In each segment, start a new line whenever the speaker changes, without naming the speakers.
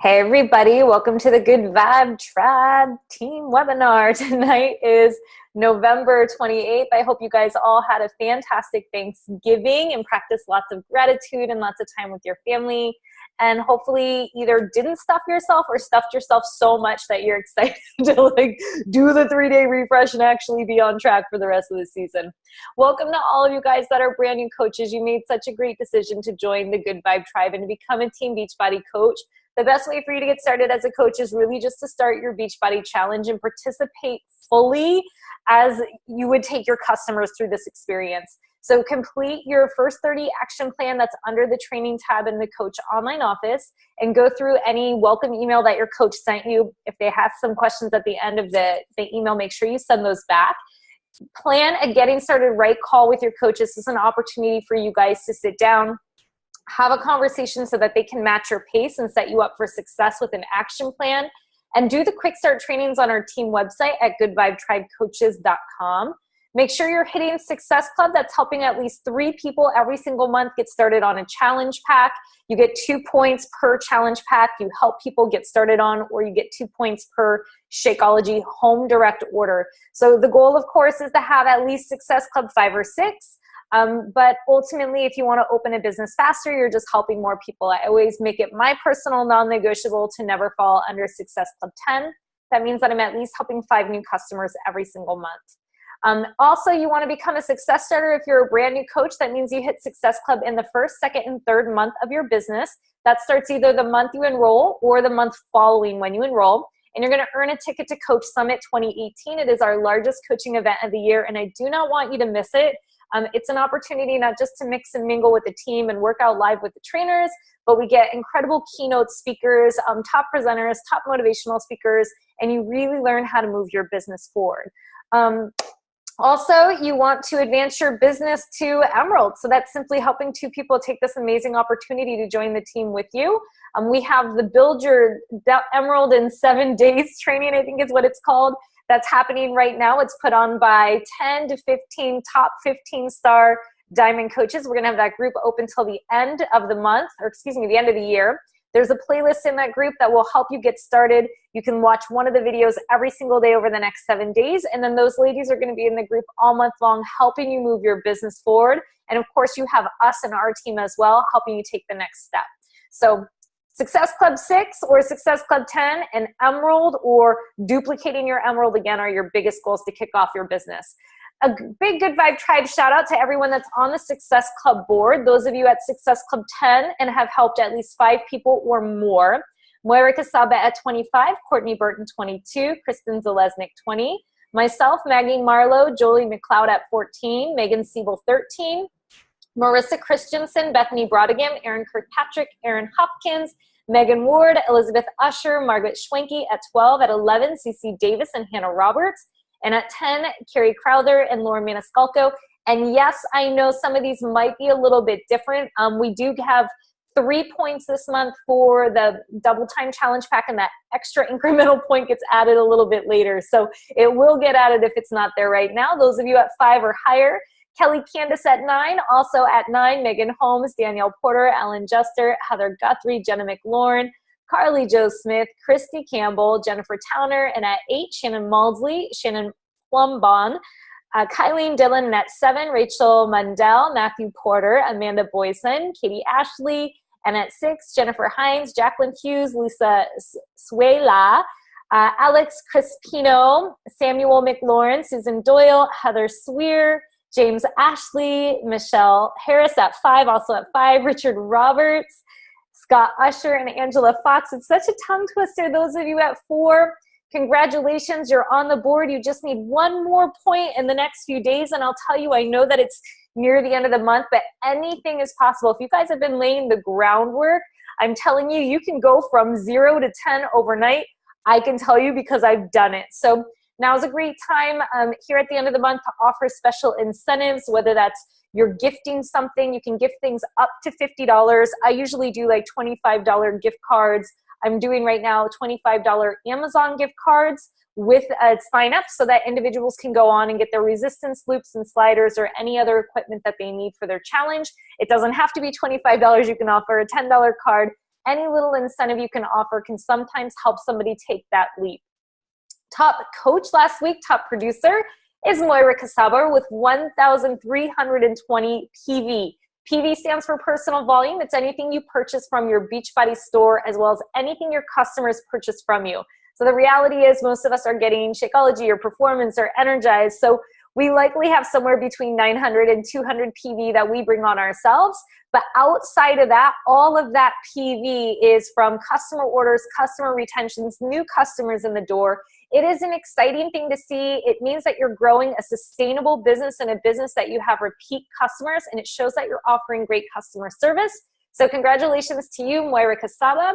Hey everybody, welcome to the Good Vibe Tribe team webinar. Tonight is November 28th. I hope you guys all had a fantastic Thanksgiving and practiced lots of gratitude and lots of time with your family. And hopefully either didn't stuff yourself or stuffed yourself so much that you're excited to do the 3-day refresh and actually be on track for the rest of the season. Welcome to all of you guys that are brand new coaches. You made such a great decision to join the Good Vibe Tribe and to become a Team Beachbody coach. The best way for you to get started as a coach is really just to start your Beachbody Challenge and participate fully as you would take your customers through this experience. So complete your first 30 action plan that's under the training tab in the coach online office and go through any welcome email that your coach sent you. If they have some questions at the end of the email, make sure you send those back. Plan a getting started right call with your coach. This is an opportunity for you guys to sit down, have a conversation so that they can match your pace and set you up for success with an action plan, and do the quick start trainings on our team website at goodvibetribecoaches.com. Make sure you're hitting Success Club. That's helping at least 3 people every single month get started on a challenge pack. You get 2 points per challenge pack you help people get started on, or you get 2 points per Shakeology home direct order. So the goal, of course, is to have at least Success Club 5 or 6. But ultimately, if you want to open a business faster, you're just helping more people. I always make it my personal non-negotiable to never fall under Success Club 10. That means that I'm at least helping 5 new customers every single month. Also, you want to become a success starter if you're a brand new coach. That means you hit Success Club in the first, second, and third month of your business. That starts either the month you enroll or the month following when you enroll. And you're going to earn a ticket to Coach Summit 2018. It is our largest coaching event of the year, and I do not want you to miss it. It's an opportunity not just to mix and mingle with the team and work out live with the trainers, but we get incredible keynote speakers, top presenters, top motivational speakers, and you really learn how to move your business forward. Also, you want to advance your business to Emerald. So that's simply helping 2 people take this amazing opportunity to join the team with you. We have the Build Your Emerald in 7 Days training, I think is what it's called. That's happening right now. It's put on by 10 to 15 top 15-star diamond coaches. We're going to have that group open till the end of the month, or excuse me, the end of the year. There's a playlist in that group that will help you get started. You can watch one of the videos every single day over the next 7 days. And then those ladies are going to be in the group all month long, helping you move your business forward. And of course, you have us and our team as well, helping you take the next step. So Success Club 6 or Success Club 10 and Emerald or duplicating your Emerald again are your biggest goals to kick off your business. A big Good Vibe Tribe shout out to everyone that's on the Success Club board. Those of you at Success Club 10 and have helped at least 5 people or more. Moira Casaba at 25, Courtney Burton 22, Kristen Zalesnik 20, myself, Maggie Marlowe, Jolie McLeod at 14, Megan Siebel 13, Marissa Christensen, Bethany Brodigan, Aaron Kirkpatrick, Aaron Hopkins, Megan Ward, Elizabeth Usher, Margaret Schwenke at 12, at 11, CC Davis and Hannah Roberts, and at 10, Carrie Crowther and Lauren Maniscalco. And yes, I know some of these might be a little bit different. We do have 3 points this month for the double time challenge pack, and that extra incremental point gets added a little bit later. So it will get added if it's not there right now. Those of you at 5 or higher, Kelly Candace at 9, also at 9, Megan Holmes, Danielle Porter, Ellen Juster, Heather Guthrie, Jenna McLaurin, Carly Jo Smith, Christy Campbell, Jennifer Towner, and at 8, Shannon Maudsley, Shannon Plumbon, Kylene Dillon, and at 7, Rachel Mundell, Matthew Porter, Amanda Boyson, Katie Ashley, and at 6, Jennifer Hines, Jacqueline Hughes, Lisa Suela, Alex Crispino, Samuel McLaurin, Susan Doyle, Heather Swear, James Ashley, Michelle Harris at 5, also at 5, Richard Roberts, Scott Usher, and Angela Fox. It's such a tongue twister. Those of you at 4, congratulations, you're on the board. You just need 1 more point in the next few days, and I'll tell you, I know that it's near the end of the month, but anything is possible. If you guys have been laying the groundwork, I'm telling you, you can go from 0 to 10 overnight. I can tell you because I've done it. So now is a great time here at the end of the month to offer special incentives, whether that's you're gifting something. You can gift things up to $50. I usually do like $25 gift cards. I'm doing right now $25 Amazon gift cards with a sign up so that individuals can go on and get their resistance loops and sliders or any other equipment that they need for their challenge. It doesn't have to be $25. You can offer a $10 card. any little incentive you can offer can sometimes help somebody take that leap. Top coach last week, top producer, is Moira Casaba with 1,320 PV. PV stands for personal volume. It's anything you purchase from your Beachbody store as well as anything your customers purchase from you. So the reality is most of us are getting Shakeology or Performance or Energized. So we likely have somewhere between 900 and 200 PV that we bring on ourselves. But outside of that, all of that PV is from customer orders, customer retentions, new customers in the door. It is an exciting thing to see. It means that you're growing a sustainable business and a business that you have repeat customers, and it shows that you're offering great customer service. So congratulations to you, Moira Casaba.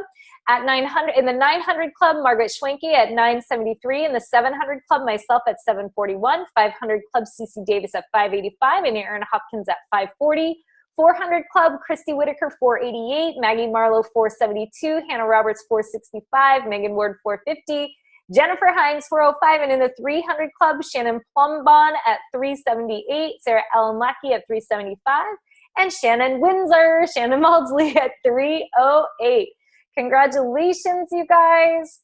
At 900, in the 900 club, Margaret Schwenke at 973. In the 700 club, myself at 741. 500 club, CC Davis at 585. And Aaron Hopkins at 540. 400 club, Christy Whitaker 488. Maggie Marlowe 472. Hannah Roberts 465. Megan Ward 450. Jennifer Hines 405. And in the 300 club, Shannon Plumbon at 378. Sarah Ellen Lackey at 375. And Shannon Windsor, Shannon Maudsley at 308. Congratulations, you guys.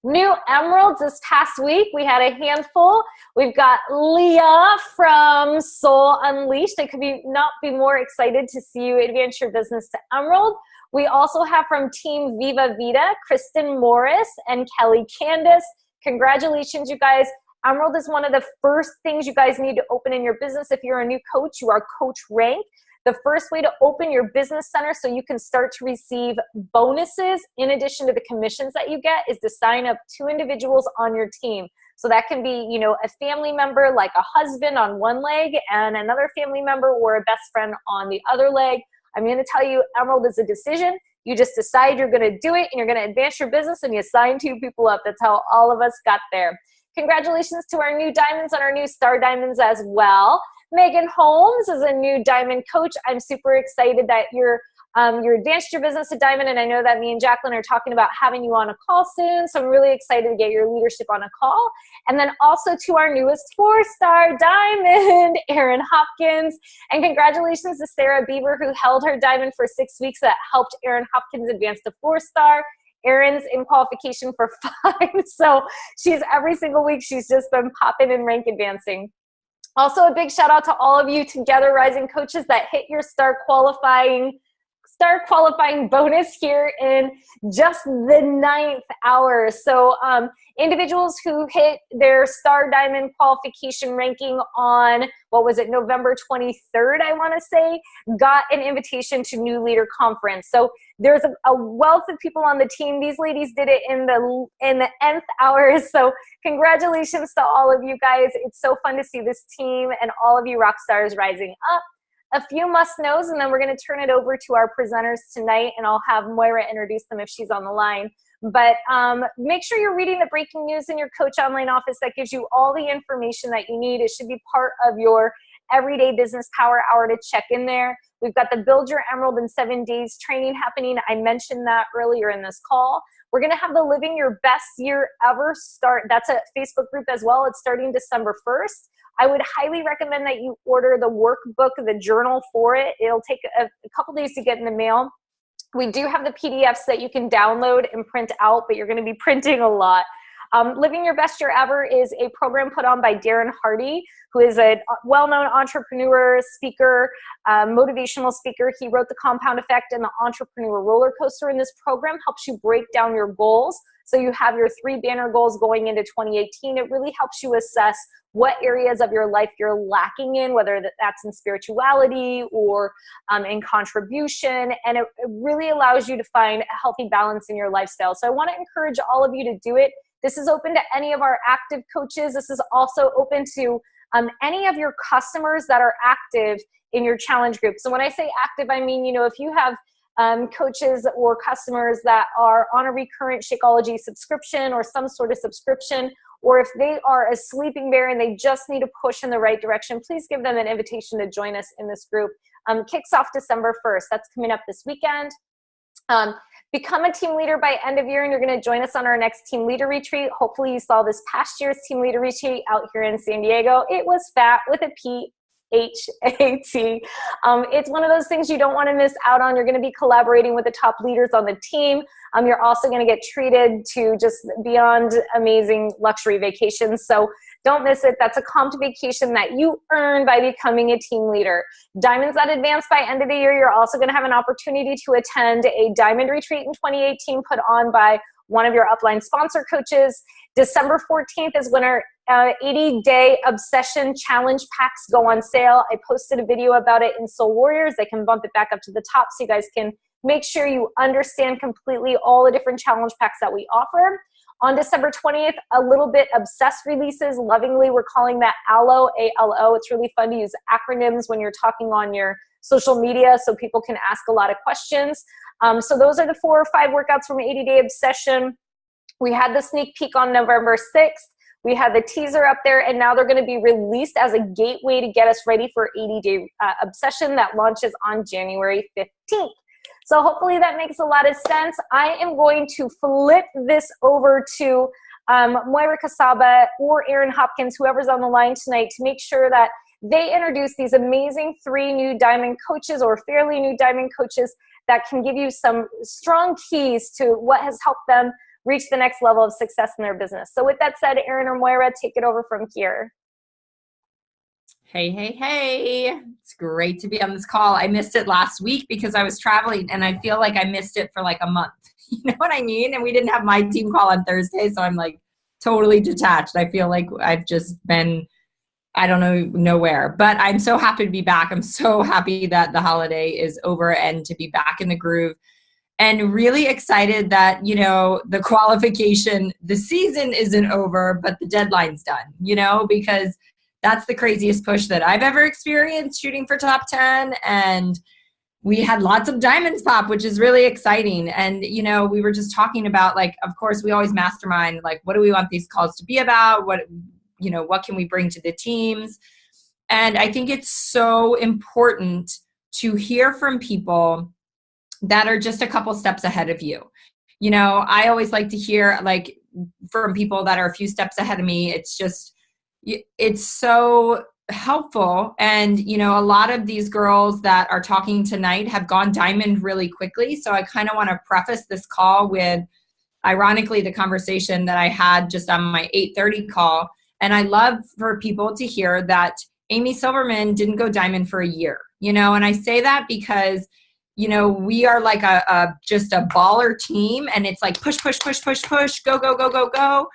New emeralds this past week. We had a handful. We've got Leah from Soul Unleashed. I could not be more excited to see you advance your business to emerald. We also have from Team Viva Vita, Kristen Morris and Kelly Candace. Congratulations, you guys. Emerald is one of the first things you guys need to open in your business. If you're a new coach, you are coach rank. The first way to open your business center so you can start to receive bonuses in addition to the commissions that you get is to sign up 2 individuals on your team. So that can be, you know, a family member like a husband on one leg and another family member or a best friend on the other leg. I'm going to tell you, Emerald is a decision. You just decide you're going to do it and you're going to advance your business and you sign 2 people up. That's how all of us got there. Congratulations to our new diamonds and our new star diamonds as well. Megan Holmes is a new diamond coach. I'm super excited that you're advanced your business to diamond, and I know that me and Jacqueline are talking about having you on a call soon, so I'm really excited to get your leadership on a call. And then also to our newest 4-star diamond, Erin Hopkins. And congratulations to Sarah Beaver, who held her diamond for 6 weeks. That helped Erin Hopkins advance to 4-star. Erin's in qualification for 5, so she's every single week, she's just been popping in rank advancing. Also, a big shout out to all of you Together Rising coaches that hit your star qualifying bonus here in just the 9th hour. So individuals who hit their star diamond qualification ranking on, what was it, November 23rd, I want to say, got an invitation to New Leader Conference. So there's a wealth of people on the team. These ladies did it in the nth hour. So congratulations to all of you guys. It's so fun to see this team and all of you rock stars rising up. A few must-knows, and then we're going to turn it over to our presenters tonight, and I'll have Moira introduce them if she's on the line. But make sure you're reading the breaking news in your Coach Online office. That gives you all the information that you need. It should be part of your everyday business power hour to check in there. We've got the Build Your Emerald in 7 Days training happening. I mentioned that earlier in this call. We're going to have the Living Your Best Year Ever start. That's a Facebook group as well. It's starting December 1st. I would highly recommend that you order the workbook, the journal for it. It'll take a couple days to get in the mail. We do have the PDFs that you can download and print out, but you're going to be printing a lot. Living Your Best Year Ever is a program put on by Darren Hardy, who is a well-known entrepreneur, speaker, motivational speaker. He wrote The Compound Effect and the Entrepreneur Roller Coaster. And this program helps you break down your goals. So you have your 3 banner goals going into 2018. It really helps you assess what areas of your life you're lacking in, whether that's in spirituality or in contribution. And it really allows you to find a healthy balance in your lifestyle. So I want to encourage all of you to do it. This is open to any of our active coaches. This is also open to any of your customers that are active in your challenge group. So when I say active, I mean, you know, if you have coaches or customers that are on a recurrent Shakeology subscription or some sort of subscription, or if they are a sleeping bear and they just need a push in the right direction, please give them an invitation to join us in this group. Kicks off December 1st. That's coming up this weekend. Become a team leader by end of year, and you're going to join us on our next team leader retreat. Hopefully you saw this past year's team leader retreat out here in San Diego. It was fat with a P. H-A-T. It's one of those things you don't want to miss out on. You're going to be collaborating with the top leaders on the team. You're also going to get treated to just beyond amazing luxury vacations. So don't miss it. That's a comped vacation that you earn by becoming a team leader. Diamonds at Advance by end of the year. You're also going to have an opportunity to attend a diamond retreat in 2018 put on by one of your upline sponsor coaches. December 14th is when our 80-day obsession challenge packs go on sale. I posted a video about it in Soul Warriors. I can bump it back up to the top so you guys can make sure you understand completely all the different challenge packs that we offer. On December 20th, a little bit obsessed releases. Lovingly, we're calling that ALO, A-L-O. It's really fun to use acronyms when you're talking on your social media so people can ask a lot of questions. So those are the 4 or 5 workouts from 80-Day Obsession. We had the sneak peek on November 6th. We had the teaser up there, and now they're going to be released as a gateway to get us ready for 80-Day Obsession that launches on January 15th. So hopefully that makes a lot of sense. I am going to flip this over to Moira Casaba or Aaron Hopkins, whoever's on the line tonight, to make sure that they introduce these amazing 3 new diamond coaches or fairly new diamond coaches that can give you some strong keys to what has helped them reach the next level of success in their business. So with that said, Aaron or Moira, take it over from here.
Hey, hey, hey. It's great to be on this call. I missed it last week because I was traveling, and I feel like I missed it for like a month. You know what I mean? And we didn't have my team call on Thursday, so I'm like totally detached. I feel like I've just been, I don't know, nowhere. But I'm so happy to be back. I'm so happy that the holiday is over and to be back in the groove. And really excited that, you know, the qualification, the season isn't over, but the deadline's done, you know, because that's the craziest push that I've ever experienced shooting for top 10. And we had lots of diamonds pop, which is really exciting. And, you know, we were just talking about, like, of course, we always mastermind, like, what do we want these calls to be about? What, you know, what can we bring to the teams? And I think it's so important to hear from people that are just a couple steps ahead of you. You know, I always like to hear, like, from people that are a few steps ahead of me. It's just, it's so helpful. And, you know, a lot of these girls that are talking tonight have gone diamond really quickly. So I kind of want to preface this call with, ironically, the conversation that I had just on my 8:30 call. And I love for people to hear that Amy Silverman didn't go diamond for a year, you know, and I say that because, you know, we are like just a baller team, and it's like push, push, push, push, push, go, go, go, go, go.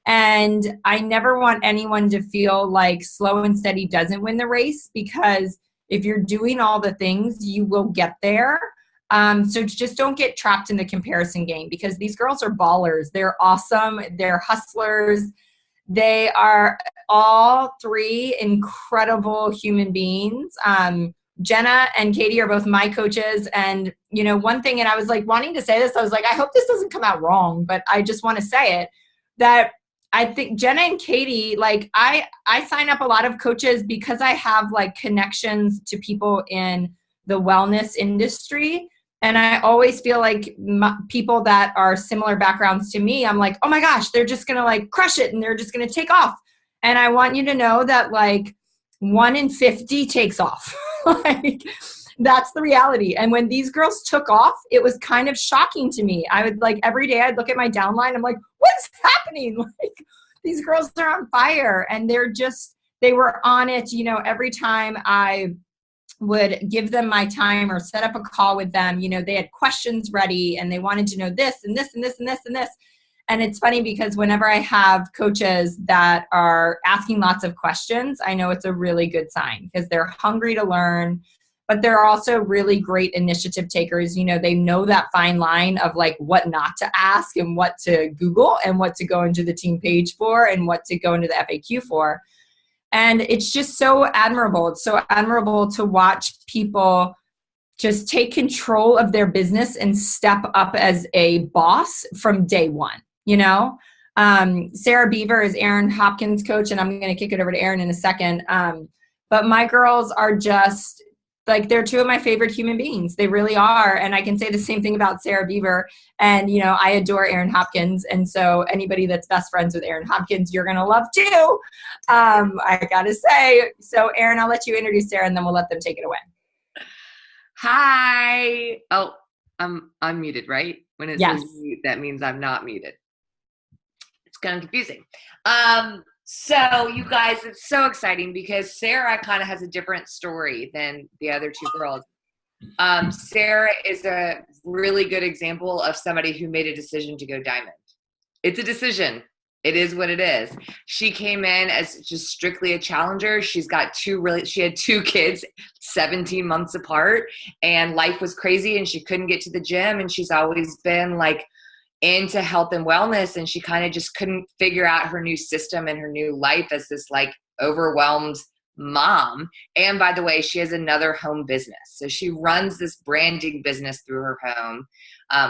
And I never want anyone to feel like slow and steady doesn't win the race, because if you're doing all the things, you will get there. So just don't get trapped in the comparison game, because these girls are ballers. They're awesome. They're hustlers. They are all 3 incredible human beings. Jenna and Katie are both my coaches. And, you know, one thing, and I was like wanting to say this, I was like, I hope this doesn't come out wrong, but I just want to say it, that I think Jenna and Katie, like, I sign up a lot of coaches because I have like connections to people in the wellness industry. And I always feel like people that are similar backgrounds to me, I'm like, oh my gosh, they're just going to like crush it and they're just going to take off. And I want you to know that like 1 in 50 takes off. Like, that's the reality. And when these girls took off, it was kind of shocking to me. I would, like, every day I'd look at my downline. I'm like, what's happening? Like, these girls are on fire, and they were on it. You know, every time I would give them my time or set up a call with them, you know, they had questions ready and they wanted to know this and this and this and this and this. And it's funny because whenever I have coaches that are asking lots of questions, I know it's a really good sign, because they're hungry to learn, but they're also really great initiative takers. You know, they know that fine line of like what not to ask and what to Google and what to go into the team page for and what to go into the FAQ for. And it's just so admirable. It's so admirable to watch people just take control of their business and step up as a boss from day one. You know, Sarah Beaver is Aaron Hopkins' coach, and I'm going to kick it over to Aaron in a second. But my girls are just Like, they're two of my favorite human beings. They really are. And I can say the same thing about Sarah Beaver. And, I adore Erin Hopkins. And so anybody that's best friends with Erin Hopkins, you're going to love too. I got to say. So Erin, I'll let you introduce Sarah and then we'll let them take it away.
Hi. Oh, I'm unmuted, right? When it
Yes.
says mute, that means I'm not muted. It's kind of confusing. So you guys, it's so exciting because Sarah kind of has a different story than the other two girls. Sarah is a really good example of somebody who made a decision to go diamond. It's a decision. It is what it is. She came in as just strictly a challenger. She had two kids, 17 months apart, and life was crazy and she couldn't get to the gym, and she's always been like into health and wellness, and she kind of just couldn't figure out her new system and her new life as this like overwhelmed mom. And by the way, she has another home business. So she runs this branding business through her home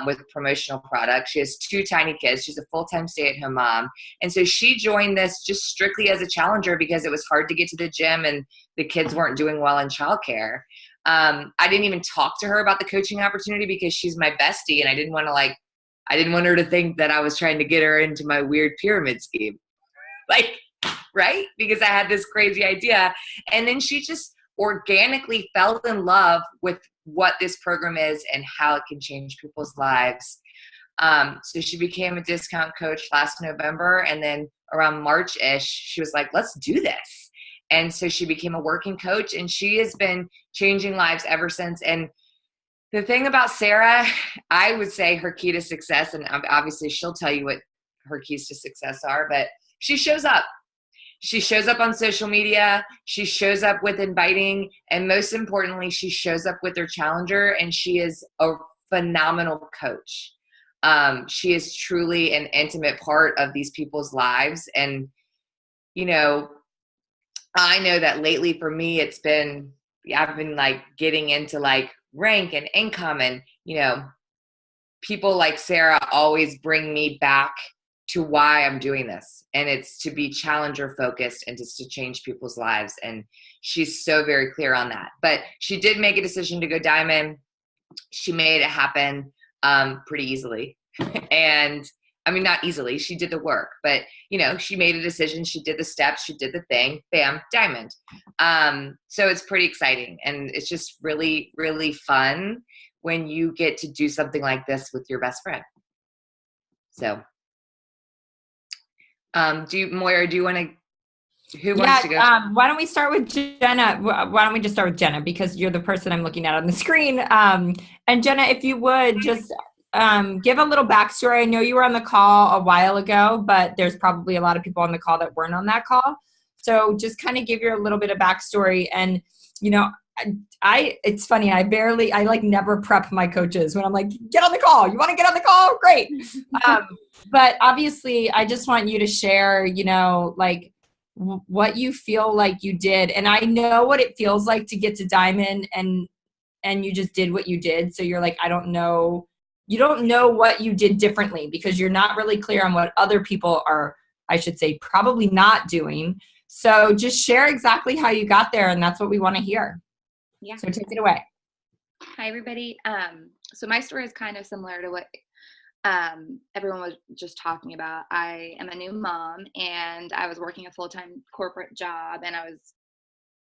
with promotional products. She has two tiny kids. She's a full-time stay-at-home mom. And so she joined this just strictly as a challenger because it was hard to get to the gym and the kids weren't doing well in childcare. I didn't even talk to her about the coaching opportunity because she's my bestie, and I didn't want her to think that I was trying to get her into my weird pyramid scheme. Like, right? Because I had this crazy idea. And then she just organically fell in love with what this program is and how it can change people's lives. So she became a discount coach last November. And then around March-ish, she was like, let's do this. And so she became a working coach, and she has been changing lives ever since. And the thing about Sarah, I would say her key to success, and obviously she'll tell you what her keys to success are, but she shows up. She shows up on social media. She shows up with inviting. And most importantly, she shows up with her challenger, and she is a phenomenal coach. She is truly an intimate part of these people's lives. And, I know that lately for me, I've been like getting into like rank and income, and, people like Sarah always bring me back to why I'm doing this. And it's to be challenger focused and just to change people's lives. And she's so very clear on that. But she did make a decision to go diamond. She made it happen pretty easily. And I mean, not easily, she did the work, but she made a decision, she did the steps, she did the thing, bam, diamond. So it's pretty exciting. And it's just really, really fun when you get to do something like this with your best friend. So Moira, do you want to, who wants to go?
Why don't we start with Jenna? Why don't we just start with Jenna, because you're the person I'm looking at on the screen. And Jenna, if you would just give a little backstory. I know you were on the call a while ago, but there's probably a lot of people on the call that weren't on that call. So just kind of give your a little bit of backstory. And, it's funny. I like never prep my coaches when I'm like, get on the call. You want to get on the call? Great. But obviously I just want you to share, like what you feel like you did. And I know what it feels like to get to diamond, and you just did what you did. So you're like, you don't know what you did differently because you're not really clear on what other people are, I should say, probably not doing. So just share exactly how you got there, and that's what we want to hear.
Yeah.
So take it away.
Hi, everybody. So my story is kind of similar to what everyone was just talking about. I am a new mom, and I was working a full-time corporate job, and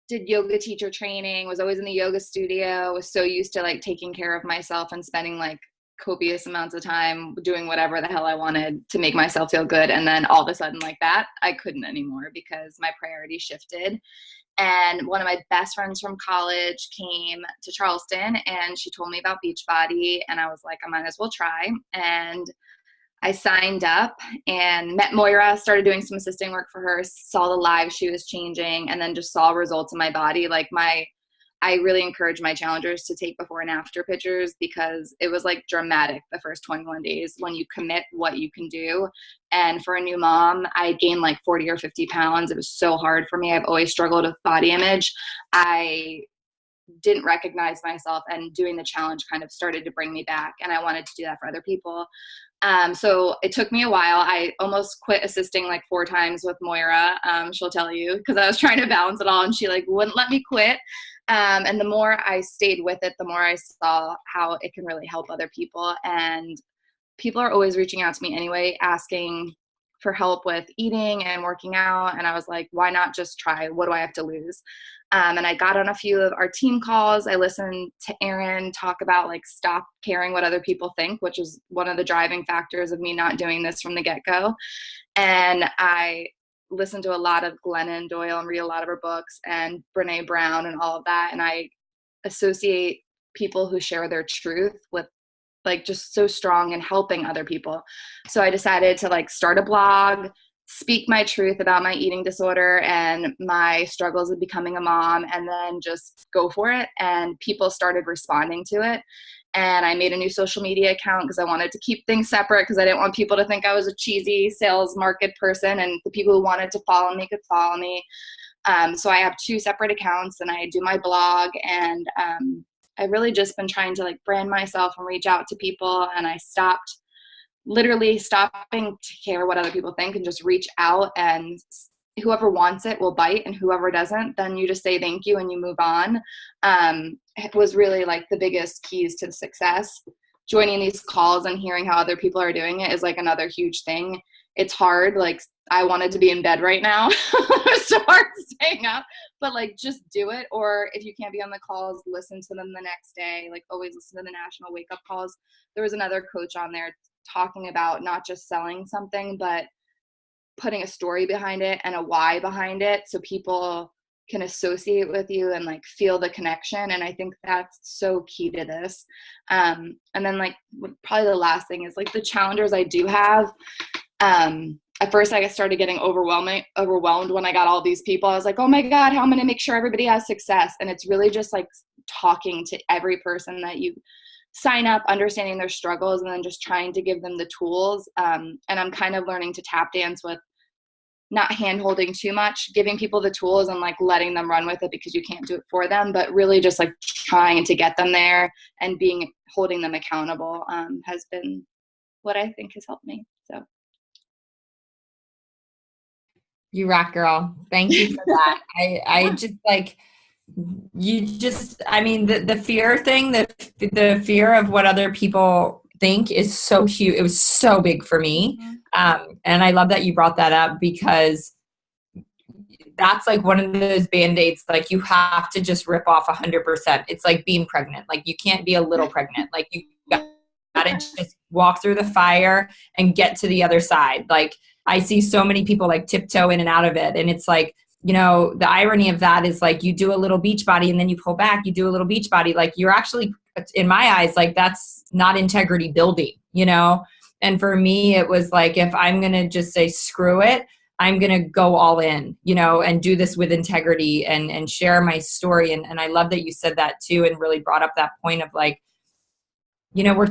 did yoga teacher training, was always in the yoga studio, was so used to like taking care of myself and spending like copious amounts of time doing whatever the hell I wanted to make myself feel good. And then all of a sudden like that, I couldn't anymore because my priorities shifted. And one of my best friends from college came to Charleston, and she told me about Beachbody, and I was like, I might as well try. And I signed up and met Moira, started doing some assisting work for her, saw the lives she was changing, and then just saw results in my body. I really encourage my challengers to take before and after pictures because it was like dramatic the first 21 days when you commit what you can do. And for a new mom, I gained like 40 or 50 pounds. It was so hard for me. I've always struggled with body image. I didn't recognize myself, and doing the challenge kind of started to bring me back. And I wanted to do that for other people. So it took me a while. I almost quit assisting like 4 times with Moira. She'll tell you, because I was trying to balance it all and she like wouldn't let me quit. And the more I stayed with it, the more I saw how it can really help other people. And people are always reaching out to me anyway, asking for help with eating and working out. And I was like, why not just try? What do I have to lose? And I got on a few of our team calls. I listened to Erin talk about like stop caring what other people think, which was one of the driving factors of me not doing this from the get-go. And I listened to a lot of Glennon Doyle and read a lot of her books and Brene Brown and all of that. And I associate people who share their truth with like just so strong in helping other people. So I decided to like start a blog, speak my truth about my eating disorder and my struggles of becoming a mom, and then just go for it. And people started responding to it. And I made a new social media account because I wanted to keep things separate, because I didn't want people to think I was a cheesy sales market person, and the people who wanted to follow me could follow me. So I have 2 separate accounts, and I do my blog, and I've really just been trying to like brand myself and reach out to people. And I literally stopping to care what other people think and just reach out, and whoever wants it will bite, and whoever doesn't, then you just say thank you and you move on. It was really like the biggest keys to success. Joining these calls and hearing how other people are doing it is like another huge thing. It's hard. Like I wanted to be in bed right now. It's so hard staying up, but like just do it. Or if you can't be on the calls, listen to them the next day. Like always listen to the national wake up calls. There was another coach on there talking about not just selling something, but putting a story behind it and a why behind it, so people can associate with you and like feel the connection. And I think that's so key to this. And then like probably the last thing is like the challengers I do have. At first I started getting overwhelmed when I got all these people. I was like, oh my God, how am I going to make sure everybody has success? And it's really just like talking to every person that you sign up, understanding their struggles, and then just trying to give them the tools. And I'm kind of learning to tap dance with not hand holding too much, giving people the tools and like letting them run with it because you can't do it for them, but really just like trying to get them there and holding them accountable has been what I think has helped me. So.
You rock, girl. Thank you for that. I just like, I mean, the fear thing, the fear of what other people think is so huge. It was so big for me. And I love that you brought that up, because that's like one of those Band-Aids, like you have to just rip off 100%. It's like being pregnant. Like you can't be a little pregnant. Like you got to just walk through the fire and get to the other side. Like I see so many people like tiptoe in and out of it. And it's like, you know, the irony of that is like you do a little beach body and then you pull back, you do a little beach body. Like you're actually, in my eyes, like that's not integrity building, you know? And for me, it was like, if I'm going to just say, screw it, I'm going to go all in, you know, and do this with integrity and share my story. And I love that you said that too, and really brought up that point of like, you know,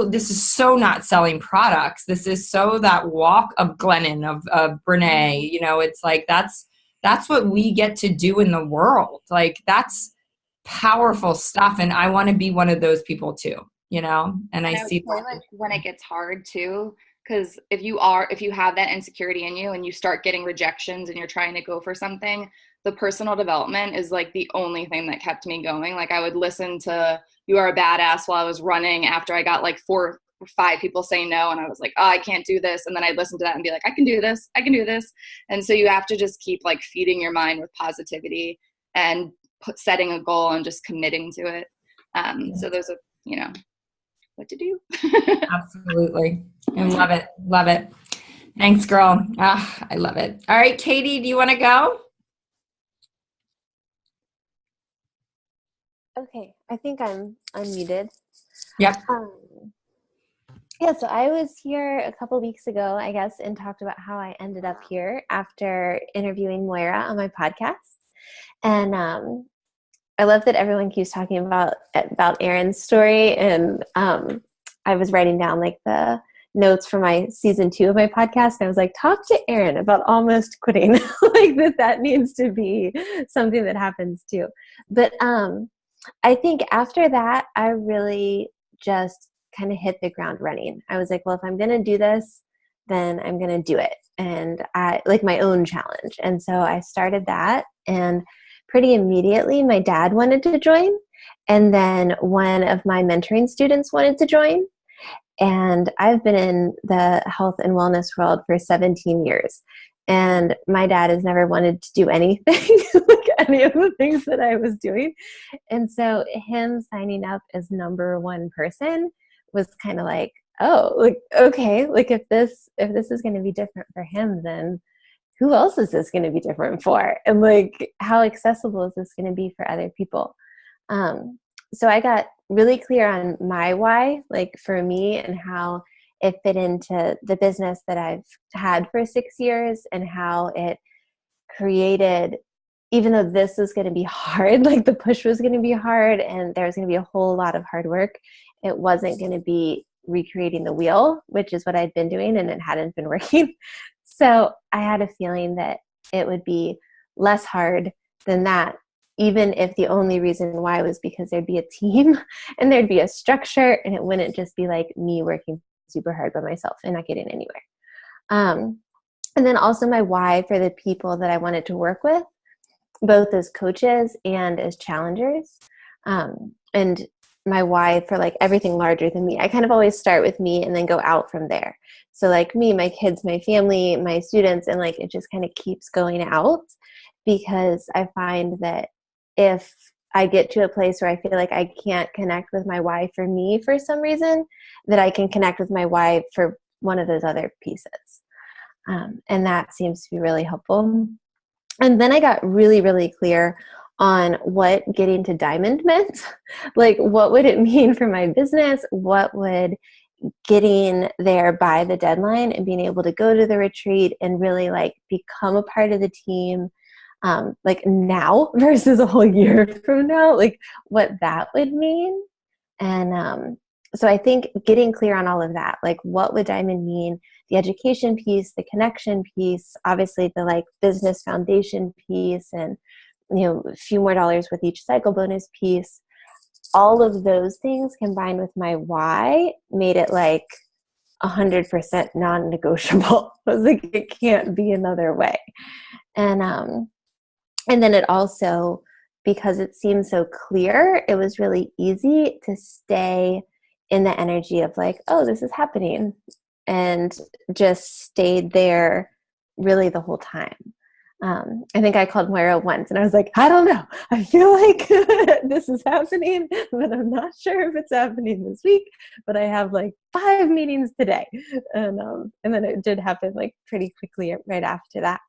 this is so not selling products. This is so that walk of Glennon, of Brene, you know, it's like, that's what we get to do in the world. Like that's powerful stuff. And I want to be one of those people too, you know, and I see
like when it gets hard too, because if you have that insecurity in you and you start getting rejections and you're trying to go for something, the personal development is like the only thing that kept me going. Like I would listen to You Are a Badass while I was running after I got like 4 or 5 people say no. And I was like, oh, I can't do this. And then I'd listen to that and be like, I can do this. I can do this. And so you have to just keep like feeding your mind with positivity and setting a goal and just committing to it. So those are, you know, what to do.
Absolutely. I love it. Love it. Thanks, girl. I love it. All right, Katie, do you want to go?
Okay, I think I'm unmuted.
Yep.
Yeah, so I was here a couple weeks ago, I guess, and talked about how I ended up here after interviewing Moira on my podcast. And I love that everyone keeps talking about Erin's story. And I was writing down like the notes for my season 2 of my podcast. And I was like, talk to Erin about almost quitting. Like that needs to be something that happens too. But I think after that, I really just kind of hit the ground running. I was like, well, if I'm going to do this, then I'm going to do it. And I like my own challenge. And so I started that, and pretty immediately my dad wanted to join. And then one of my mentoring students wanted to join. And I've been in the health and wellness world for 17 years. And my dad has never wanted to do anything like any of the things that I was doing. And so him signing up as number one person was kind of like, oh, like, okay, like if this is going to be different for him, then who else is this going to be different for? And like, how accessible is this going to be for other people? So I got really clear on my why, like for me, and how it fit into the business that I've had for 6 years, and how it created, even though this was going to be hard, like the push was going to be hard and there was going to be a whole lot of hard work, it wasn't going to be recreating the wheel, which is what I'd been doing, and it hadn't been working. So I had a feeling that it would be less hard than that, even if the only reason why was because there'd be a team and there'd be a structure, and it wouldn't just be like me working super hard by myself and not getting anywhere. And then also my why for the people that I wanted to work with, both as coaches and as challengers. And my why for like everything larger than me. I kind of always start with me and then go out from there. So like me, my kids, my family, my students, and like it just kind of keeps going out, because I find that if I get to a place where I feel like I can't connect with my why for me for some reason, that I can connect with my why for one of those other pieces. And that seems to be really helpful. And then I got really, really clear on what getting to diamond meant. Like, what would it mean for my business? What would getting there by the deadline and being able to go to the retreat and really like become a part of the team, like now versus a whole year from now, like what that would mean. And so I think getting clear on all of that, like what would diamond mean, the education piece, the connection piece, obviously the like business foundation piece, and a few more dollars with each cycle bonus piece, all of those things combined with my why made it like 100% non-negotiable. I was like, it can't be another way. And then it also, because it seemed so clear, it was really easy to stay in the energy of like, oh, this is happening, and just stayed there really the whole time. I think I called Moira once and I was like, I don't know. I feel like this is happening, but I'm not sure if it's happening this week, but I have like 5 meetings today. And then it did happen like pretty quickly right after that.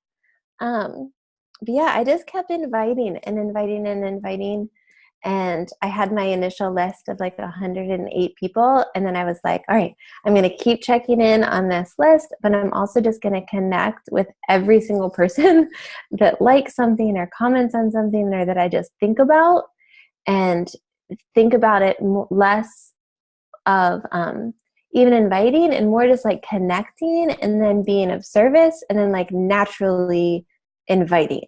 But yeah, I just kept inviting and inviting and inviting. And I had my initial list of like 108 people. And then I was like, all right, I'm going to keep checking in on this list, but I'm also just going to connect with every single person that likes something or comments on something, or that I just think about, and think about it less of even inviting and more just like connecting, and then being of service, and then like naturally inviting.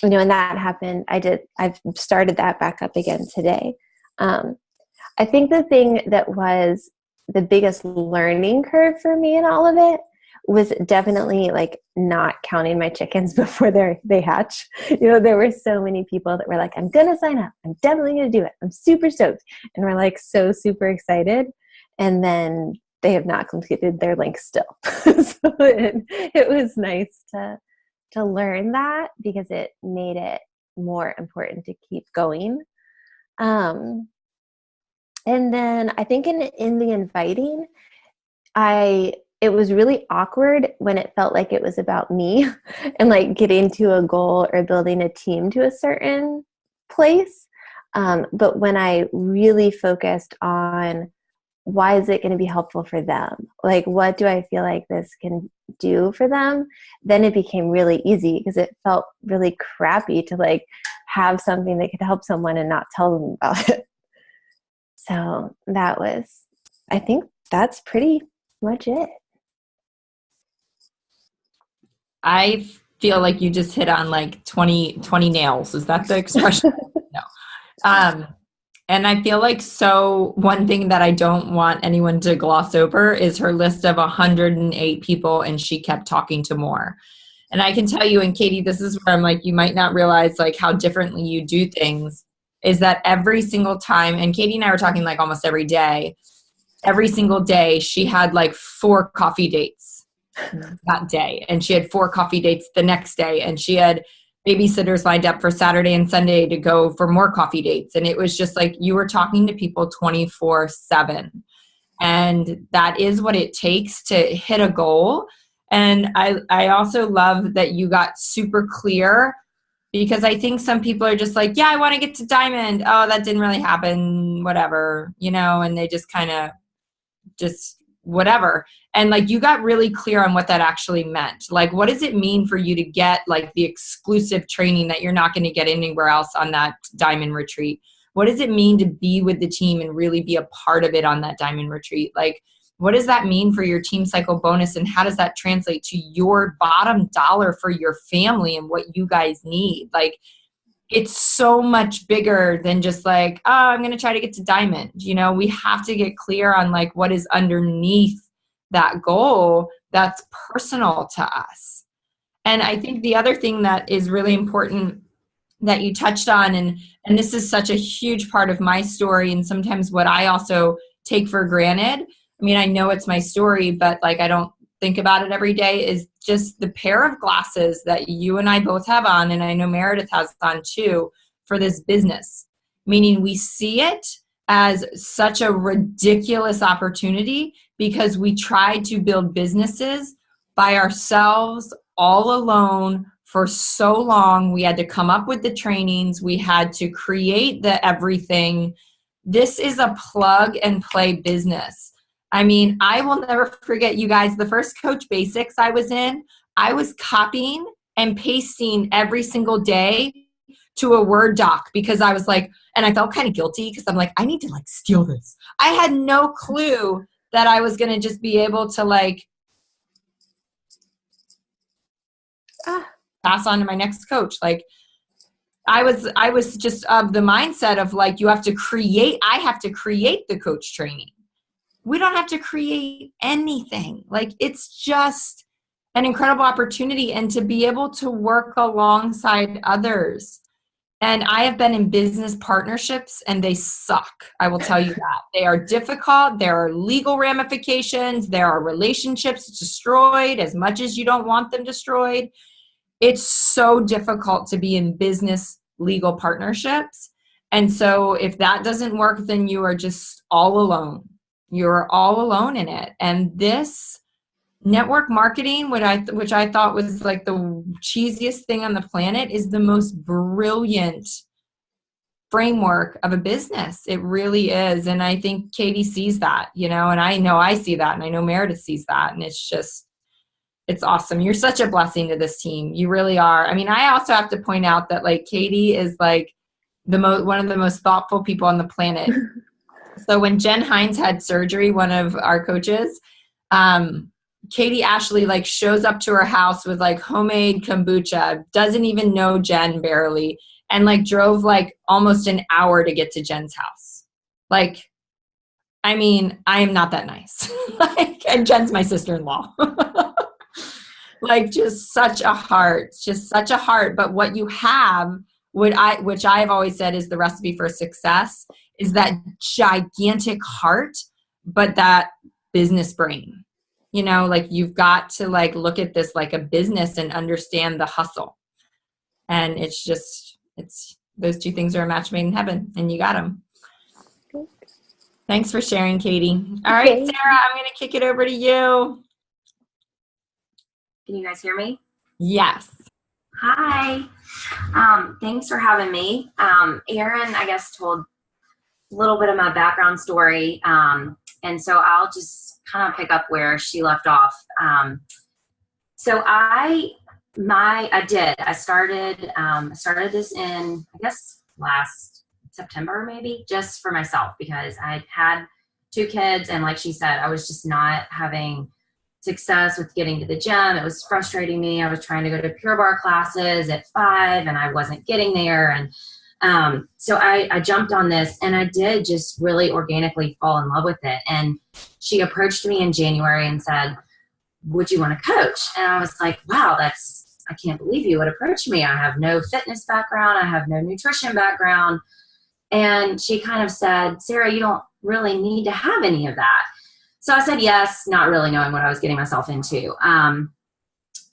And that happened. I've started that back up again today. I think the thing that was the biggest learning curve for me in all of it was definitely like not counting my chickens before they hatch. There were so many people that were like, I'm going to sign up. I'm definitely going to do it. I'm super stoked. And we're like so super excited. And then they have not completed their link still. So it was nice to learn that, because it made it more important to keep going. And then I think in the inviting, it was really awkward when it felt like it was about me and like getting to a goal or building a team to a certain place. But when I really focused on why is it going to be helpful for them? Like, what do I feel like this can do for them? Then it became really easy, because it felt really crappy to like have something that could help someone and not tell them about it. So I think that's pretty much it.
I feel like you just hit on like 20 nails. Is that the expression? No. And I feel like one thing that I don't want anyone to gloss over is her list of 108 people, and she kept talking to more. And I can tell you, and Katie, this is where I'm like, you might not realize like how differently you do things, is that every single time, and Katie and I were talking like almost every single day, she had like 4 coffee dates that day. And she had 4 coffee dates the next day. And she had babysitters lined up for Saturday and Sunday to go for more coffee dates. And it was just like you were talking to people 24/7. And that is what it takes to hit a goal. And I also love that you got super clear, because I think some people are just like, yeah, I want to get to diamond. Oh, that didn't really happen, whatever, and they just kind of just whatever. And like you got really clear on what that actually meant. Like, what does it mean for you to get like the exclusive training that you're not going to get anywhere else on that diamond retreat? What does it mean to be with the team and really be a part of it on that diamond retreat? Like, what does that mean for your team cycle bonus, and how does that translate to your bottom dollar for your family and what you guys need? Like, it's so much bigger than just like, oh, I'm going to try to get to diamond. We have to get clear on like what is underneath that goal that's personal to us. And I think the other thing that is really important that you touched on, and this is such a huge part of my story, and sometimes what I also take for granted. I mean, I know it's my story, but like I don't think about it every day, is just the pair of glasses that you and I both have on, and I know Meredith has on too, for this business. Meaning we see it as such a ridiculous opportunity because we tried to build businesses by ourselves all alone for so long. We had to come up with the trainings. We had to create the everything. This is a plug and play business. I mean, I will never forget, you guys, the first Coach Basics I was in, I was copying and pasting every single day to a Word doc because I was like, and I felt kind of guilty because I'm like, I need to like steal this. I had no clue that I was going to just be able to like pass on to my next coach. Like I was just of the mindset of like, I have to create the coach training. We don't have to create anything. Like, it's just an incredible opportunity, and to be able to work alongside others. And I have been in business partnerships and they suck. I will tell you that. They are difficult. There are legal ramifications. There are relationships destroyed as much as you don't want them destroyed. It's so difficult to be in business legal partnerships. And so if that doesn't work, then you are just all alone. You're all alone in it. And this network marketing, which I thought was like the cheesiest thing on the planet, is the most brilliant framework of a business. It really is. And I think Katie sees that, and I know I see that, and I know Meredith sees that. And it's awesome. You're such a blessing to this team. You really are. I mean, I also have to point out that like Katie is like one of the most thoughtful people on the planet. So when Jen Hines had surgery, one of our coaches, Katie Ashley like shows up to her house with like homemade kombucha, doesn't even know Jen barely, and like drove like almost an hour to get to Jen's house. Like, I mean, I am not that nice. And Jen's my sister-in-law. Like, just such a heart. But what you have, which I've always said is the recipe for success, is that gigantic heart, but that business brain. Like you've got to like look at this like a business and understand the hustle. And it's those two things are a match made in heaven, and you got them. Thanks for sharing, Katie. All right, Sarah, I'm going to kick it over to you.
Can you guys hear me?
Yes.
Hi. Thanks for having me. Erin, I guess, told a little bit of my background story. And so I'll just kind of pick up where she left off. So I started this in, I guess, last September, maybe, just for myself, because I had 2 kids. And like she said, I was just not having success with getting to the gym. It was frustrating me. I was trying to go to Pure Barre classes at 5 and I wasn't getting there. And So I jumped on this, and I did just really organically fall in love with it. And she approached me in January and said, would you want to coach? And I was like, wow, I can't believe you would approach me. I have no fitness background. I have no nutrition background. And she kind of said, Sarah, you don't really need to have any of that. So I said yes, not really knowing what I was getting myself into. And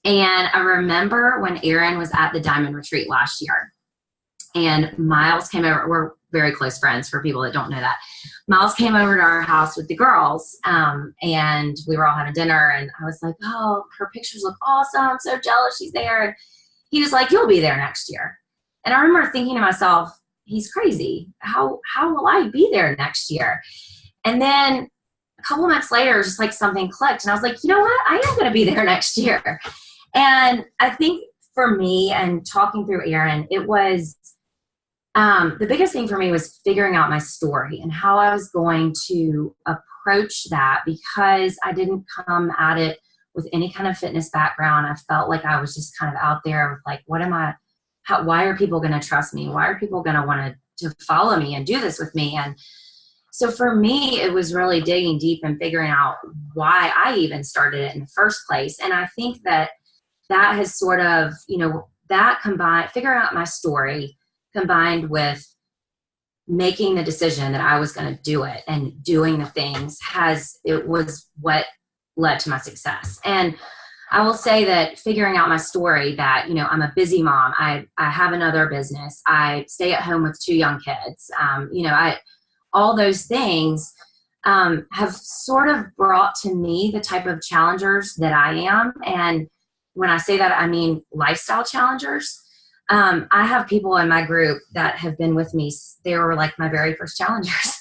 I remember when Erin was at the Diamond Retreat last year, and Miles came over. We're very close friends for people that don't know that. Miles came over to our house with the girls, and we were all having dinner, and I was like, oh, her pictures look awesome. I'm so jealous she's there. And he was like, you'll be there next year. And I remember thinking to myself, he's crazy. How will I be there next year? And then a couple months later, just like something clicked, and I was like, you know what? I am going to be there next year. And I think for me, and talking through Erin, it was the biggest thing for me was figuring out my story and how I was going to approach that, because I didn't come at it with any kind of fitness background. I felt like I was just kind of out there with like, why are people going to trust me? Why are people going to want to follow me and do this with me? And so for me, it was really digging deep and figuring out why I even started it in the first place. And I think that has sort of, that combined, figuring out my story combined with making the decision that I was going to do it and doing the things, it was what led to my success. And I will say that figuring out my story, that, I'm a busy mom. I have another business. I stay at home with 2 young kids. All those things have sort of brought to me the type of challengers that I am. And when I say that, I mean lifestyle challengers. I have people in my group that have been with me. They were like my very first challengers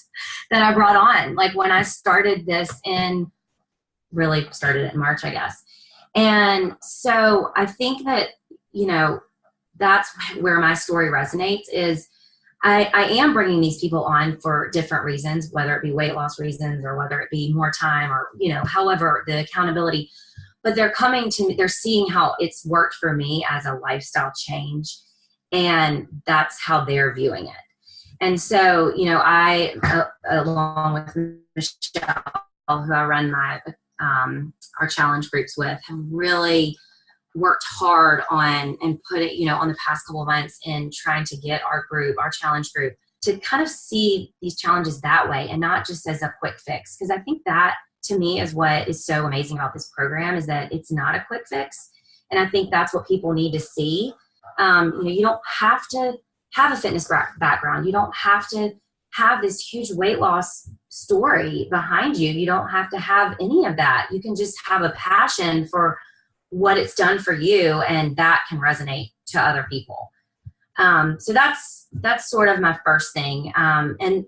that I brought on. Like when I started this really started it in March, I guess. And so I think that, that's where my story resonates is I am bringing these people on for different reasons, whether it be weight loss reasons or whether it be more time or, however the accountability. But they're coming to me, they're seeing how it's worked for me as a lifestyle change, and that's how they're viewing it. And so, I, along with Michelle, who I run my our challenge groups with, have really worked hard on and put it, on the past couple of months in trying to get our challenge group, to kind of see these challenges that way and not just as a quick fix. Because I think that, to me, is what is so amazing about this program, is that it's not a quick fix. And I think that's what people need to see. You don't have to have a fitness background. You don't have to have this huge weight loss story behind you. You don't have to have any of that. You can just have a passion for what it's done for you, and that can resonate to other people. So that's sort of my first thing. And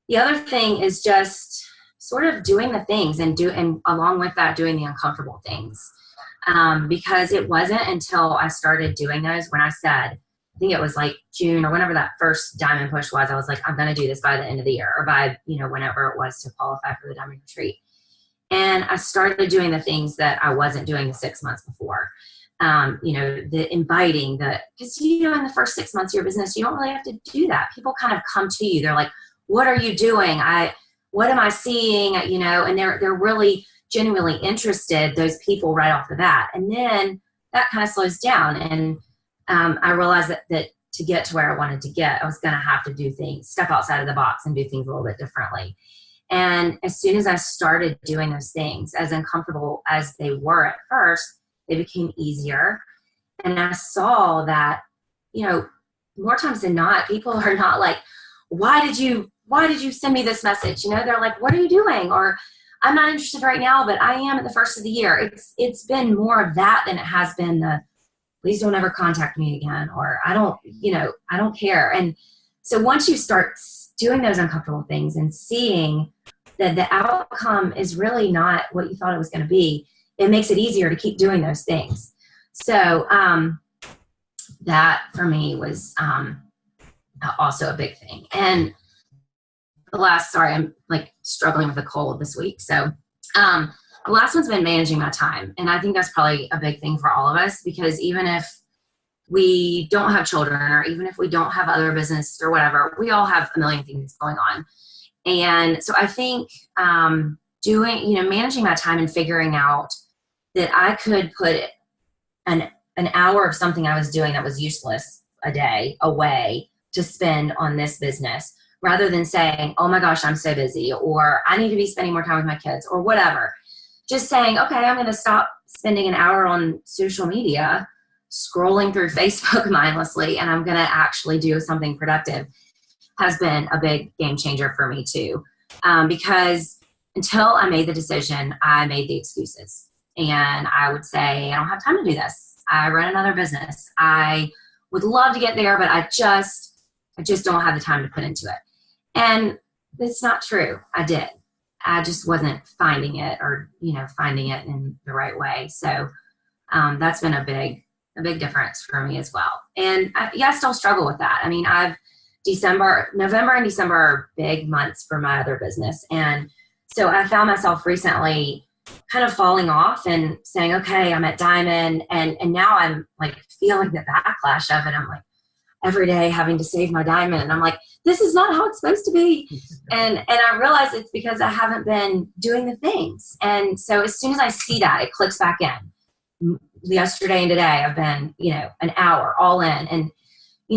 the other thing is just sort of doing the things and along with that, doing the uncomfortable things. Because it wasn't until I started doing those, when I said, I think it was like June or whenever that first Diamond push was, I was like, I'm going to do this by the end of the year, or by, whenever it was to qualify for the Diamond Retreat. And I started doing the things that I wasn't doing the 6 months before. The inviting, because, in the first 6 months of your business, you don't really have to do that. People kind of come to you. They're like, what are you doing? What am I seeing? And they're really genuinely interested, those people, right off the bat. And then that kind of slows down. And I realized that to get to where I wanted to get, I was going to have to do things, step outside of the box and do things a little bit differently. And as soon as I started doing those things, as uncomfortable as they were at first, they became easier. And I saw that, more times than not, people are not like, why did you send me this message? They're like, what are you doing? Or I'm not interested right now, but I am at the first of the year. It's been more of that than it has been please don't ever contact me again, or I don't care. And so once you start doing those uncomfortable things and seeing that the outcome is really not what you thought it was going to be, it makes it easier to keep doing those things. So that for me was also a big thing. And I'm like struggling with a cold this week. So the last one's been managing my time. And I think that's probably a big thing for all of us, because even if we don't have children, or even if we don't have other business or whatever, we all have a million things going on. And so I think managing my time and figuring out that I could put an hour of something I was doing that was useless a day away to spend on this business, rather than saying, oh my gosh, I'm so busy, or I need to be spending more time with my kids, or whatever. Just saying, okay, I'm going to stop spending an hour on social media, scrolling through Facebook mindlessly, and I'm going to actually do something productive, has been a big game changer for me too. Because until I made the decision, I made the excuses. And I would say, I don't have time to do this. I run another business. I would love to get there, but I just don't have the time to put into it. And it's not true. I did. I just wasn't finding it, or, finding it in the right way. So that's been a big difference for me as well. And I still struggle with that. I mean, November and December are big months for my other business. And so I found myself recently kind of falling off and saying, okay, I'm at Diamond. And now I'm like feeling the backlash of it. I'm like every day having to save my Diamond. And I'm like, this is not how it's supposed to be. And I realize it's because I haven't been doing the things. And so as soon as I see that, it clicks back in. Yesterday and today, I've been, an hour all in. And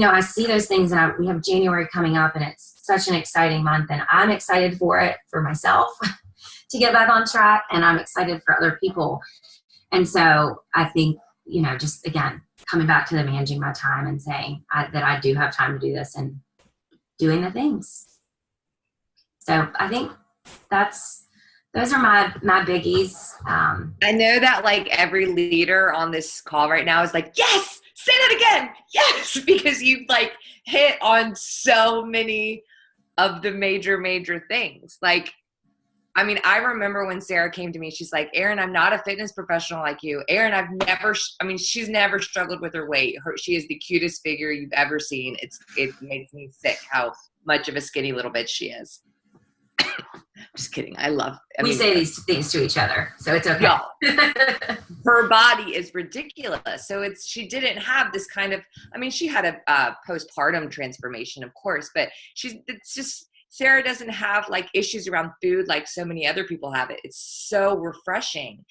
I see those things, and we have January coming up, and it's such an exciting month, and I'm excited for it for myself to get back on track, and I'm excited for other people. And so I think, just again, coming back to the managing my time and saying that I do have time to do this and doing the things. So I think those are my biggies.
I know that like every leader on this call right now is like, yes, say that again. Yes, because you've like hit on so many of the major things. Like, I mean, I remember when Sarah came to me, she's like, Erin, I'm not a fitness professional like you. Erin, she's never struggled with her weight. She is the cutest figure you've ever seen. It makes me sick how much of a skinny little bitch she is. Just kidding. We
say these things to each other, so it's okay.
No, her body is ridiculous. So she didn't have this kind of, she had a postpartum transformation, of course, but Sarah doesn't have like issues around food like so many other people have it. It's so refreshing.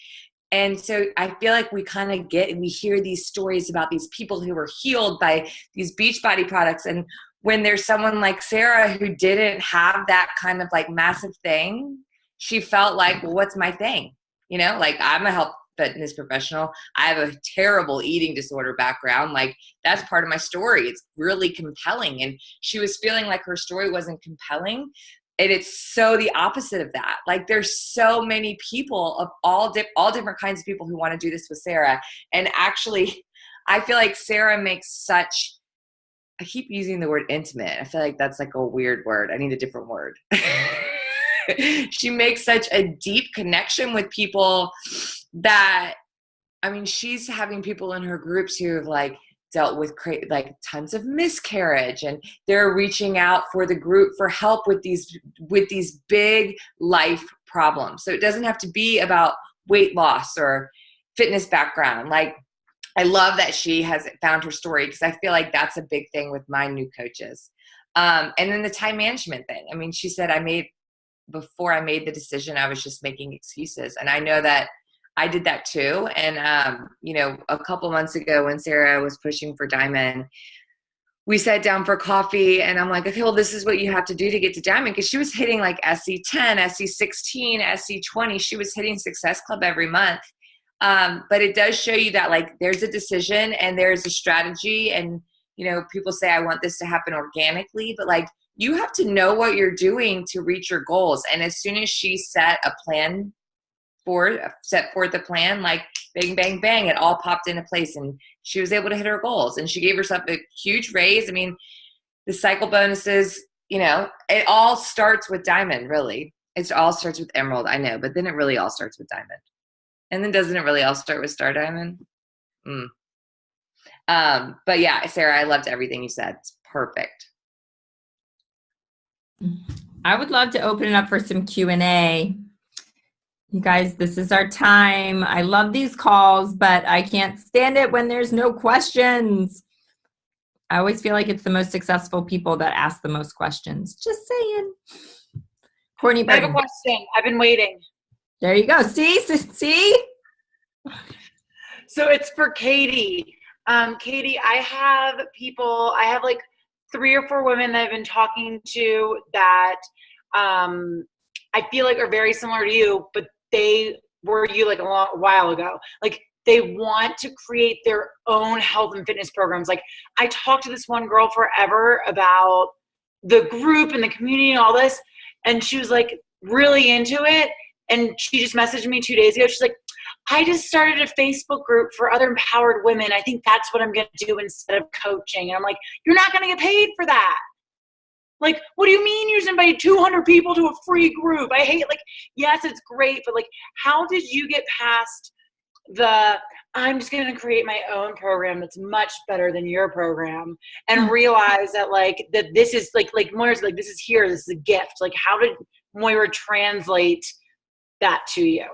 And so I feel like we kind of we hear these stories about these people who were healed by these Beachbody products. And when there's someone like Sarah who didn't have that kind of like massive thing, she felt like, well, what's my thing? Like I'm a health fitness professional. I have a terrible eating disorder background. Like that's part of my story. It's really compelling. And she was feeling like her story wasn't compelling. And it's so the opposite of that. Like there's so many people of all different kinds of people who want to do this with Sarah. And actually, I feel like Sarah makes I keep using the word intimate. I feel like that's like a weird word. I need a different word. She makes such a deep connection with people that, she's having people in her groups who have like dealt with like tons of miscarriage, and they're reaching out for the group for help with these big life problems. So it doesn't have to be about weight loss or fitness background. Like I love that she has found her story, because I feel like that's a big thing with my new coaches. And then the time management thing. She said before I made the decision, I was just making excuses. And I know that I did that too. And, a couple months ago when Sarah was pushing for Diamond, we sat down for coffee, and I'm like, okay, well, this is what you have to do to get to Diamond. Because she was hitting like SC10, SC16, SC20. She was hitting Success Club every month. But it does show you that like there's a decision and there's a strategy, and people say I want this to happen organically, but like you have to know what you're doing to reach your goals. And as soon as she set forth a plan, like bang, bang, bang, it all popped into place, and she was able to hit her goals. And she gave herself a huge raise. The cycle bonuses, it all starts with Diamond, really. It all starts with Emerald, I know, but then it really all starts with Diamond. And then doesn't it really all start with Star Diamond? But yeah, Sarah, I loved everything you said. It's perfect.
I would love to open it up for some Q&A. You guys, this is our time. I love these calls, but I can't stand it when there's no questions. I always feel like it's the most successful people that ask the most questions. Just saying. Courtney
I have
Burton.
a question. I've been waiting.
There you go. See?
So it's for Katie. Katie, I have like 3 or 4 women that I've been talking to that I feel like are very similar to you, but they were you like a while ago. Like they want to create their own health and fitness programs. Like I talked to this one girl forever about the group and the community and all this, and she was like really into it. And she just messaged me 2 days ago. She's like, I just started a Facebook group for other empowered women. I think that's what I'm going to do instead of coaching. And I'm like, you're not going to get paid for that. Like, what do you mean you're just inviting 200 people to a free group? I hate, like, yes, it's great, but like, how did you get past I'm just going to create my own program that's much better than your program and realize that like, that this is like Moira's like, this is here, this is a gift. Like, how did Moira translate that to you?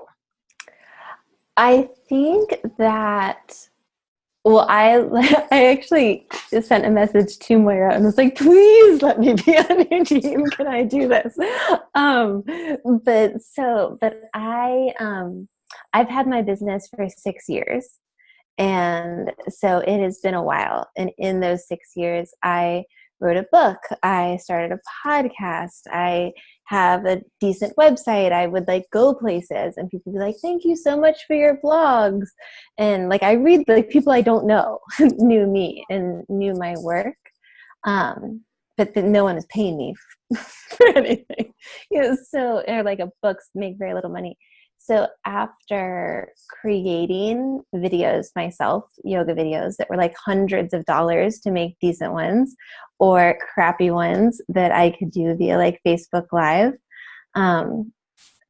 I think that, well, I actually sent a message to Moira and was like, please let me be on your team. Can I do this? I've had my business for 6 years. And so it has been a while. And in those 6 years, I wrote a book. I started a podcast. I have a decent website. I would like go places and people would be like, thank you so much for your blogs. And like, I read like people I don't know knew me and knew my work. But then no one is paying me for anything. So, or like books make very little money. So after creating videos myself, yoga videos that were like hundreds of dollars to make decent ones or crappy ones that I could do via like Facebook Live,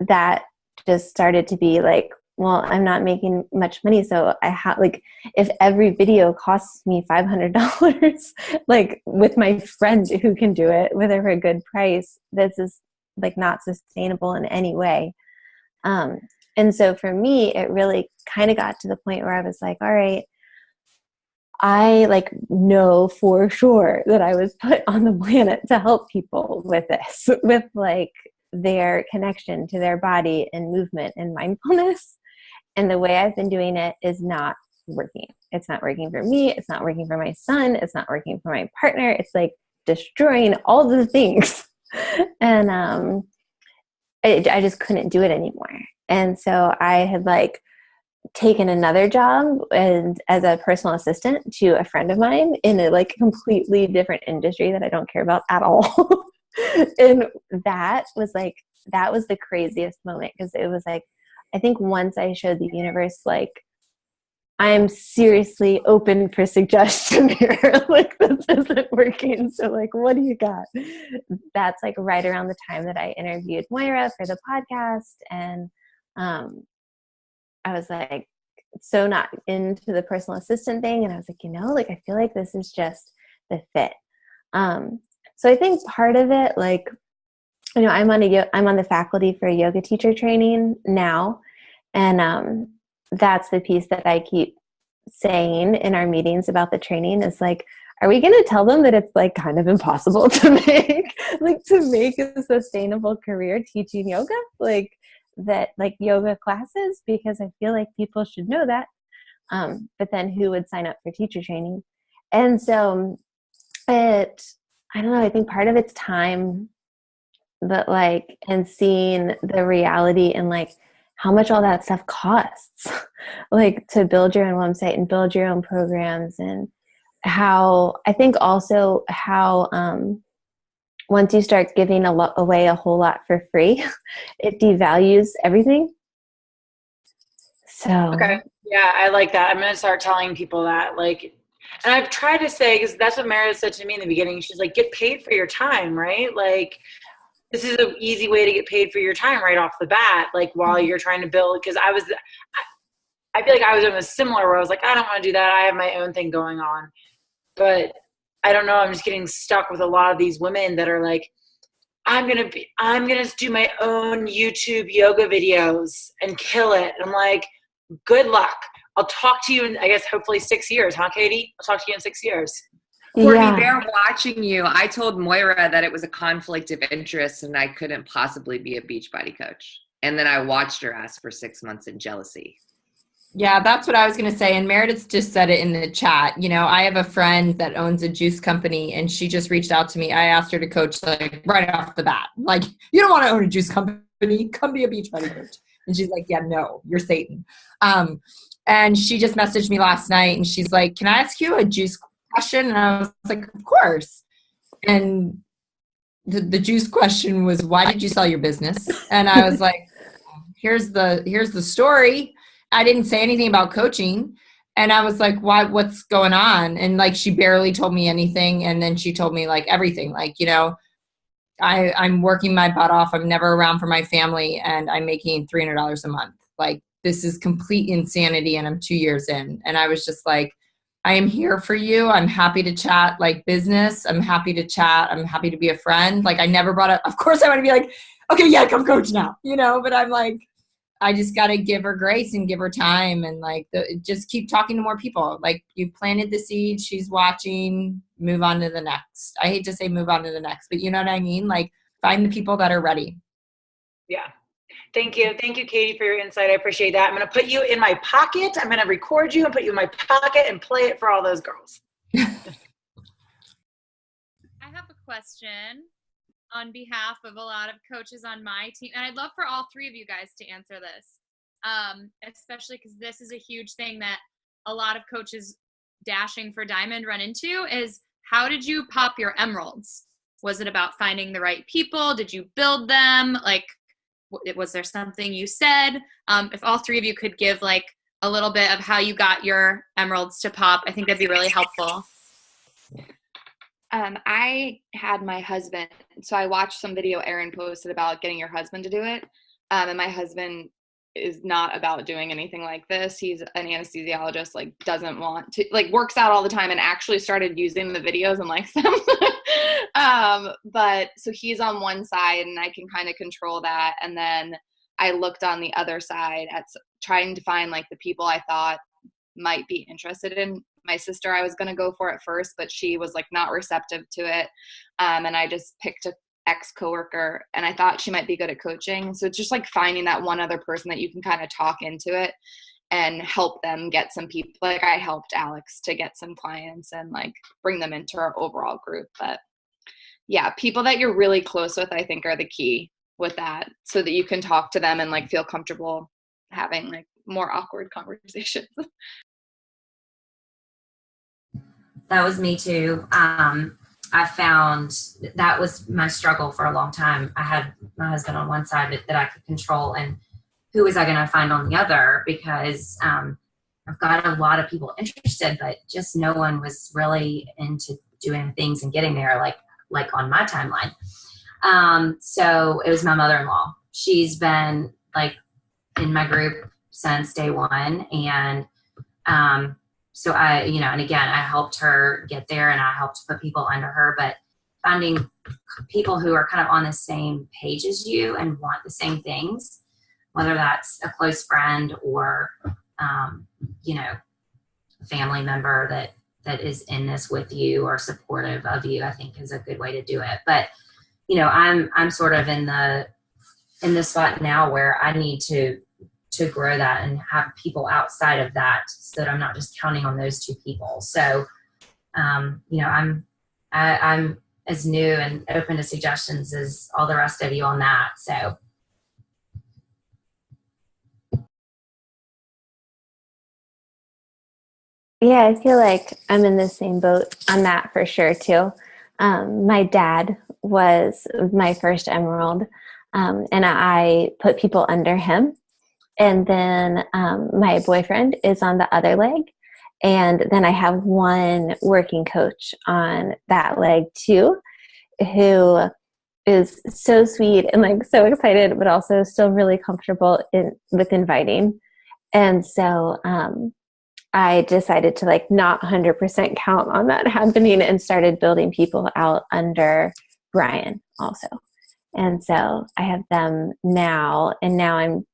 that just started to be like, well, I'm not making much money. So I have like, if every video costs me $500, like with my friend who can do it with a good price, this is like not sustainable in any way. And so for me, it really kind of got to the point where I was like, all right, I like know for sure that I was put on the planet to help people with this, with like their connection to their body and movement and mindfulness. And the way I've been doing it is not working. It's not working for me. It's not working for my son. It's not working for my partner. It's like destroying all the things. And, I just couldn't do it anymore. And so I had like taken another job and as a personal assistant to a friend of mine in a like completely different industry that I don't care about at all. And that was the craziest moment because it was like, I think once I showed the universe, like, I'm seriously open for suggestion here. Like, this isn't working. So like, what do you got? That's like right around the time that I interviewed Moira for the podcast. And I was like, so not into the personal assistant thing. And I was like, like, I feel like this is just the fit. So I think part of it, like, I'm on the faculty for yoga teacher training now. And, that's the piece that I keep saying in our meetings about the training is like, are we going to tell them that it's like kind of impossible to make a sustainable career teaching yoga? Like that, like yoga classes, because I feel like people should know that. But then who would sign up for teacher training? And so I don't know, I think part of it's time, but like, and seeing the reality and like, how much all that stuff costs, like to build your own website and build your own programs, and how I think also how once you start giving away a whole lot for free, it devalues everything. So
okay, yeah, I like that. I'm gonna start telling people that, like, and I've tried to say, because that's what Meredith said to me in the beginning. She's like, get paid for your time, right? Like, this is an easy way to get paid for your time right off the bat, like while you're trying to build. Because I feel like I was almost similar where I was like, I don't want to do that. I have my own thing going on. But I don't know. I'm just getting stuck with a lot of these women that are like, I'm going to do my own YouTube yoga videos and kill it. And I'm like, good luck. I'll talk to you in, I guess, hopefully 6 years. Huh, Katie? I'll talk to you in 6 years.
Courtney,
Yeah.
they're watching you. I told Moira that it was a conflict of interest and I couldn't possibly be a Beachbody coach. And then I watched her ask for 6 months in jealousy.
Yeah, that's what I was going to say. And Meredith just said it in the chat. You know, I have a friend that owns a juice company and she just reached out to me. I asked her to coach like right off the bat. Like, you don't want to own a juice company. Come be a Beachbody coach. And she's like, yeah, no, you're Satan. And she just messaged me last night and she's like, can I ask you a juice question? And I was like, of course. And the juice question was, why did you sell your business? And I was like, here's the story. I didn't say anything about coaching. And I was like, why, what's going on? And like, she barely told me anything. And then she told me like everything, like, you know, I'm working my butt off. I'm never around for my family and I'm making $300 a month. Like, this is complete insanity. And I'm 2 years in. And I was just like, I am here for you. I'm happy to chat like business. I'm happy to chat. I'm happy to be a friend. Like, I never brought up, of course I want to be like, okay, yeah, come coach now, you know, but I'm like, I just got to give her grace and give her time and like just keep talking to more people. Like, you planted the seed, she's watching, move on to the next. I hate to say move on to the next, but you know what I mean? Like, find the people that are ready.
Yeah. Thank you. Thank you, Katie, for your insight. I appreciate that. I'm going to put you in my pocket. I'm going to record you and put you in my pocket and play it for all those girls.
I have a question on behalf of a lot of coaches on my team. And I'd love for all three of you guys to answer this, especially because this is a huge thing that a lot of coaches dashing for diamond run into is, how did you pop your emeralds? Was it about finding the right people? Did you build them? Like, was there something you said? If all three of you could give like a little bit of how you got your emeralds to pop, I think that'd be really helpful.
I had my husband, so I watched some video Erin posted about getting your husband to do it. And my husband is not about doing anything like this. He's an anesthesiologist, like doesn't want to, like works out all the time and actually started using the videos and likes them. But so he's on one side and I can kind of control that. And then I looked on the other side at trying to find like the people I thought might be interested in my sister. I was going to go for it first, but she was like not receptive to it. And I just picked a ex-coworker and I thought she might be good at coaching. So it's just like finding that one other person that you can kind of talk into it and help them get some people. Like I helped Alex to get some clients and like bring them into our overall group. But yeah, people that you're really close with, I think are the key with that, so that you can talk to them and like feel comfortable having like more awkward conversations.
That was me too. I found that was my struggle for a long time. I had my husband on one side that I could control, and who was I going to find on the other? Because I've got a lot of people interested, but just no one was really into doing things and getting there like on my timeline. So it was my mother-in-law. She's been like in my group since day one, and so I, you know, and again, I helped her get there and I helped put people under her, but finding people who are kind of on the same page as you and want the same things, whether that's a close friend or, you know, a family member that is in this with you or supportive of you, I think is a good way to do it. But, you know, I'm sort of in the spot now where I need to grow that and have people outside of that so that I'm not just counting on those two people. So, you know, I'm as new and open to suggestions as all the rest of you on that. So.
Yeah, I feel like I'm in the same boat on that for sure too. My dad was my first emerald, and I put people under him. And then my boyfriend is on the other leg. And then I have one working coach on that leg too, who is so sweet and like so excited, but also still really comfortable with inviting. And so I decided to like not 100% count on that happening and started building people out under Brian also. And so I have them now, and now I'm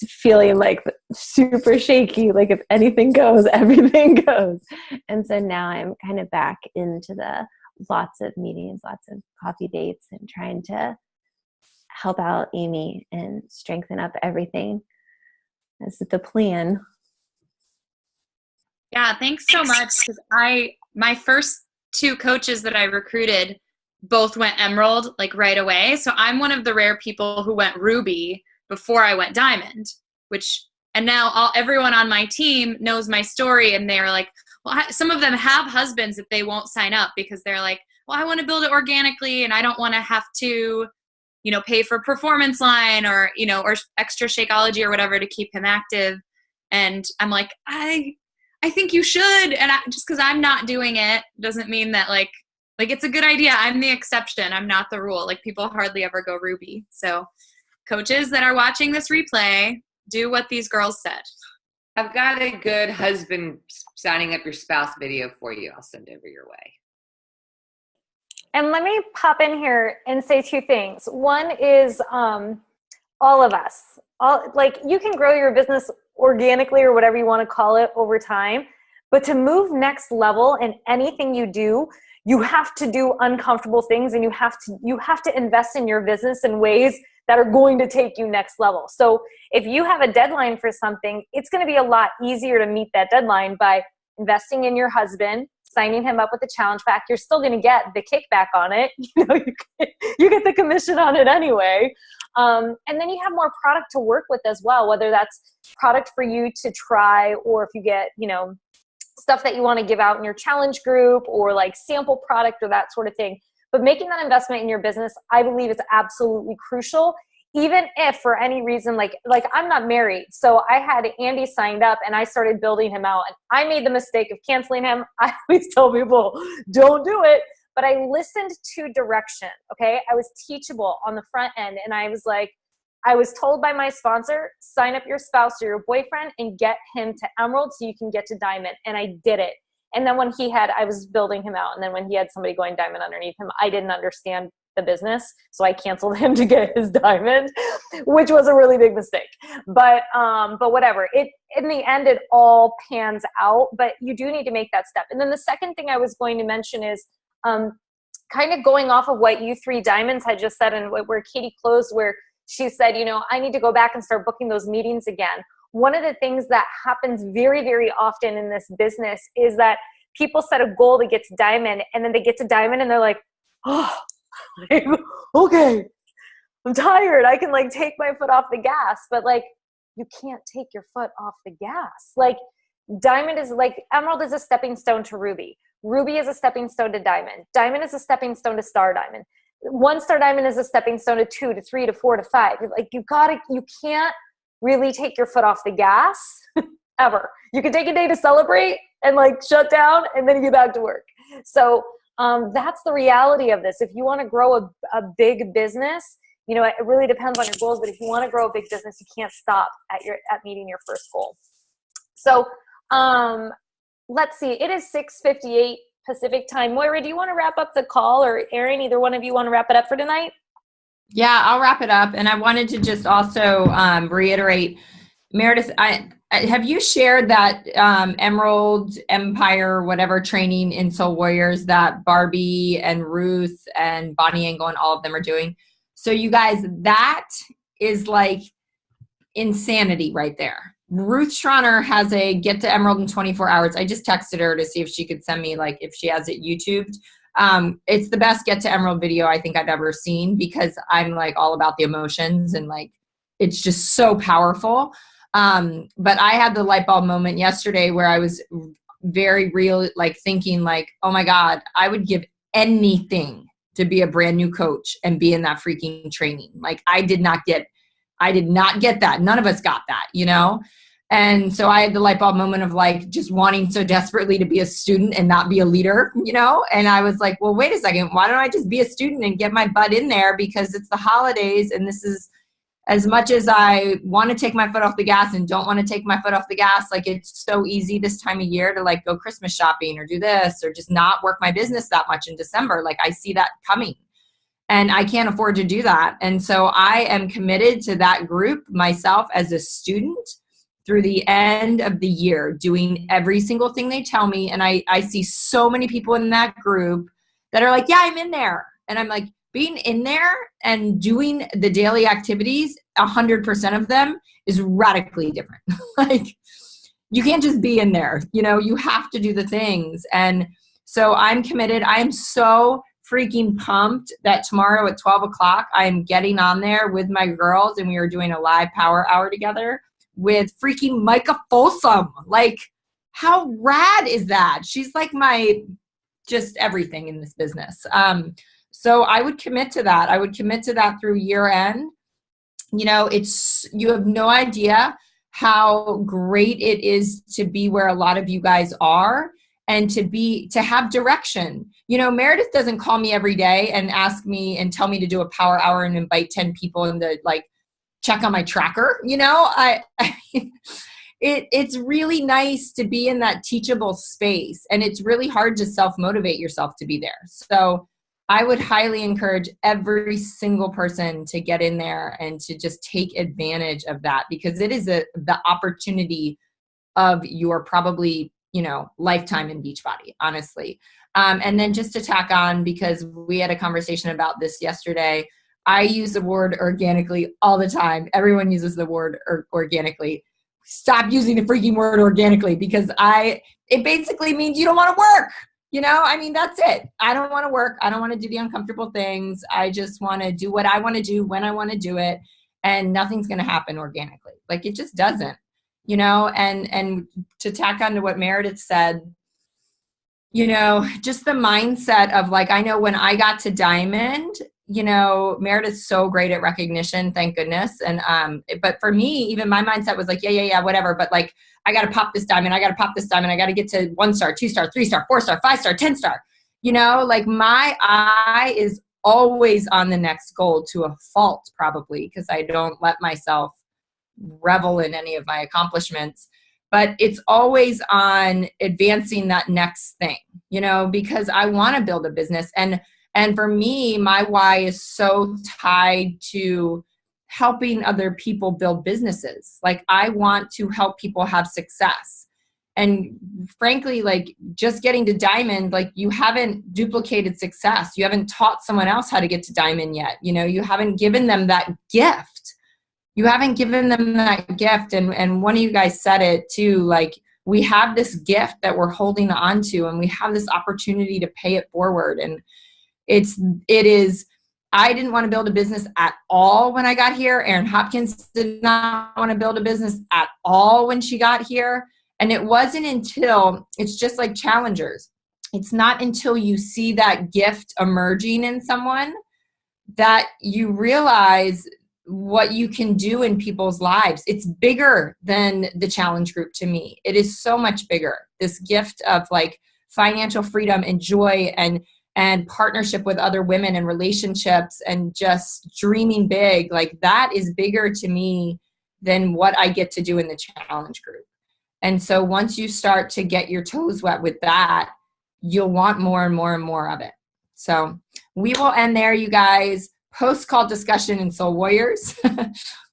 feeling like super shaky, like if anything goes, everything goes. And so now I'm kind of back into the lots of meetings, lots of coffee dates, and trying to help out Amy and strengthen up everything. That's the plan.
Yeah, thanks so much. Because my first 2 coaches that I recruited both went Emerald like right away. So I'm one of the rare people who went Ruby before I went Diamond, and now everyone on my team knows my story, and they're like, well, some of them have husbands that they won't sign up because they're like, well, I want to build it organically and I don't want to have to, pay for Performance Line or extra Shakeology or whatever to keep him active. And I'm like, I think you should. And just because I'm not doing it doesn't mean that like it's a good idea. I'm the exception. I'm not the rule. Like, people hardly ever go Ruby. So coaches that are watching this replay, do what these girls said.
I've got a good husband signing up your spouse video for you. I'll send over your way.
And let me pop in here and say 2 things. One is all of us. You can grow your business organically or whatever you want to call it over time, but to move next level in anything you do, you have to do uncomfortable things, and you have to invest in your business in ways that are going to take you next level. So if you have a deadline for something, it's going to be a lot easier to meet that deadline by investing in your husband, signing him up with a challenge pack. You're still going to get the kickback on it. You get the commission on it anyway. And then you have more product to work with as well, whether that's product for you to try, or if you get, stuff that you want to give out in your challenge group, or like sample product or that sort of thing. But making that investment in your business, I believe, is absolutely crucial. Even if for any reason, like I'm not married, so I had Andy signed up and I started building him out, and I made the mistake of canceling him. I always tell people, don't do it. But I listened to direction, okay? I was teachable on the front end, and I was like, I was told by my sponsor, sign up your spouse or your boyfriend and get him to Emerald so you can get to Diamond. And I did it. And then I was building him out. And then when he had somebody going Diamond underneath him, I didn't understand the business. So I canceled him to get his Diamond, which was a really big mistake. But whatever. In the end, it all pans out. But you do need to make that step. And then the second thing I was going to mention is kind of going off of what you 3 Diamonds had just said, and where Katie closed, where she said, I need to go back and start booking those meetings again. One of the things that happens very, very often in this business is that people set a goal to get to Diamond, and then they get to Diamond and they're like, oh, okay, I'm tired. I can take my foot off the gas, but you can't take your foot off the gas. Diamond is Emerald is a stepping stone to Ruby. Ruby is a stepping stone to Diamond. Diamond is a stepping stone to Star Diamond. 1 Star Diamond is a stepping stone to 2 to 3 to 4 to 5. You can't really take your foot off the gas ever. You can take a day to celebrate and shut down, and then you get back to work. So that's the reality of this. If you want to grow a big business, it really depends on your goals, but if you want to grow a big business, you can't stop at meeting your first goal. So let's see, it is 6:58 Pacific time. Moira, do you want to wrap up the call, or Erin, either one of you want to wrap it up for tonight?
Yeah, I'll wrap it up. And I wanted to just also reiterate, Meredith, have you shared that Emerald Empire, whatever training in Soul Warriors that Barbie and Ruth and Bonnie Engel and all of them are doing? So you guys, that is insanity right there. Ruth Schroner has a Get to Emerald in 24 hours. I just texted her to see if she could send me, if she has it YouTubed. It's the best Get to Emerald video I think I've ever seen, because I'm all about the emotions, and it's just so powerful. But I had the light bulb moment yesterday where I was very real, thinking oh my God, I would give anything to be a brand new coach and be in that freaking training. I did not get that. None of us got that, And so I had the light bulb moment of just wanting so desperately to be a student and not be a leader, And I was like, well, wait a second. Why don't I just be a student and get my butt in there? Because it's the holidays, and this is, as much as I want to take my foot off the gas and don't want to take my foot off the gas, it's so easy this time of year to go Christmas shopping or do this, or just not work my business that much in December. I see that coming. And I can't afford to do that. And so I am committed to that group myself as a student through the end of the year, doing every single thing they tell me. And I see so many people in that group that are like, yeah, I'm in there. And I'm like, being in there and doing the daily activities, 100% of them is radically different. Like, you can't just be in there, you have to do the things. And so I'm committed. I am so freaking pumped that tomorrow at 12 o'clock, I am getting on there with my girls and we are doing a live power hour together with freaking Micah Folsom. Like, how rad is that? She's like my just everything in this business. So I would commit to that. I would commit to that through year end. You have no idea how great it is to be where a lot of you guys are and to have direction. Meredith doesn't call me every day and ask me and tell me to do a power hour and invite 10 people and to like check on my tracker. It's really nice to be in that teachable space, and it's really hard to self-motivate yourself to be there. So I would highly encourage every single person to get in there and to just take advantage of that, because it is the opportunity of your probably, lifetime in Beachbody, honestly. And then just to tack on, because we had a conversation about this yesterday, I use the word organically all the time. Everyone uses the word organically. Stop using the freaking word organically, because it basically means you don't want to work. That's it. I don't want to work. I don't want to do the uncomfortable things. I just want to do what I want to do when I want to do it. And nothing's going to happen organically. Like, it just doesn't, and to tack on to what Meredith said, just the mindset of like, I know when I got to Diamond, Meredith's so great at recognition, thank goodness. And, but for me, even my mindset was like, yeah, whatever. But like, I got to pop this diamond. I got to get to 1 star, 2 star, 3 star, 4 star, 5 star, 10 star, like my eye is always on the next goal, to a fault, probably, because I don't let myself revel in any of my accomplishments, but it's always on advancing that next thing, because I want to build a business. And for me, my why is so tied to helping other people build businesses. Like, I want to help people have success. And frankly, like, just getting to Diamond, like, you haven't duplicated success. You haven't taught someone else how to get to Diamond yet. You haven't given them that gift. And one of you guys said it too, like, we have this gift that we're holding on to, and we have this opportunity to pay it forward. And it is, I didn't want to build a business at all when I got here. Erin Hopkins did not want to build a business at all when she got here. And it wasn't until, it's just like challengers. It's not until you see that gift emerging in someone that you realize what you can do in people's lives. It's bigger than the challenge group to me. It is so much bigger. This gift of like financial freedom and joy and partnership with other women and relationships and just dreaming big, like, that is bigger to me than what I get to do in the challenge group. And so once you start to get your toes wet with that, you'll want more and more and more of it. So we will end there, you guys. Post-call discussion in Soul Warriors,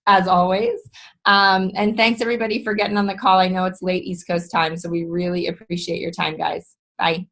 as always. And thanks, everybody, for getting on the call. I know it's late East Coast time, so we really appreciate your time, guys. Bye.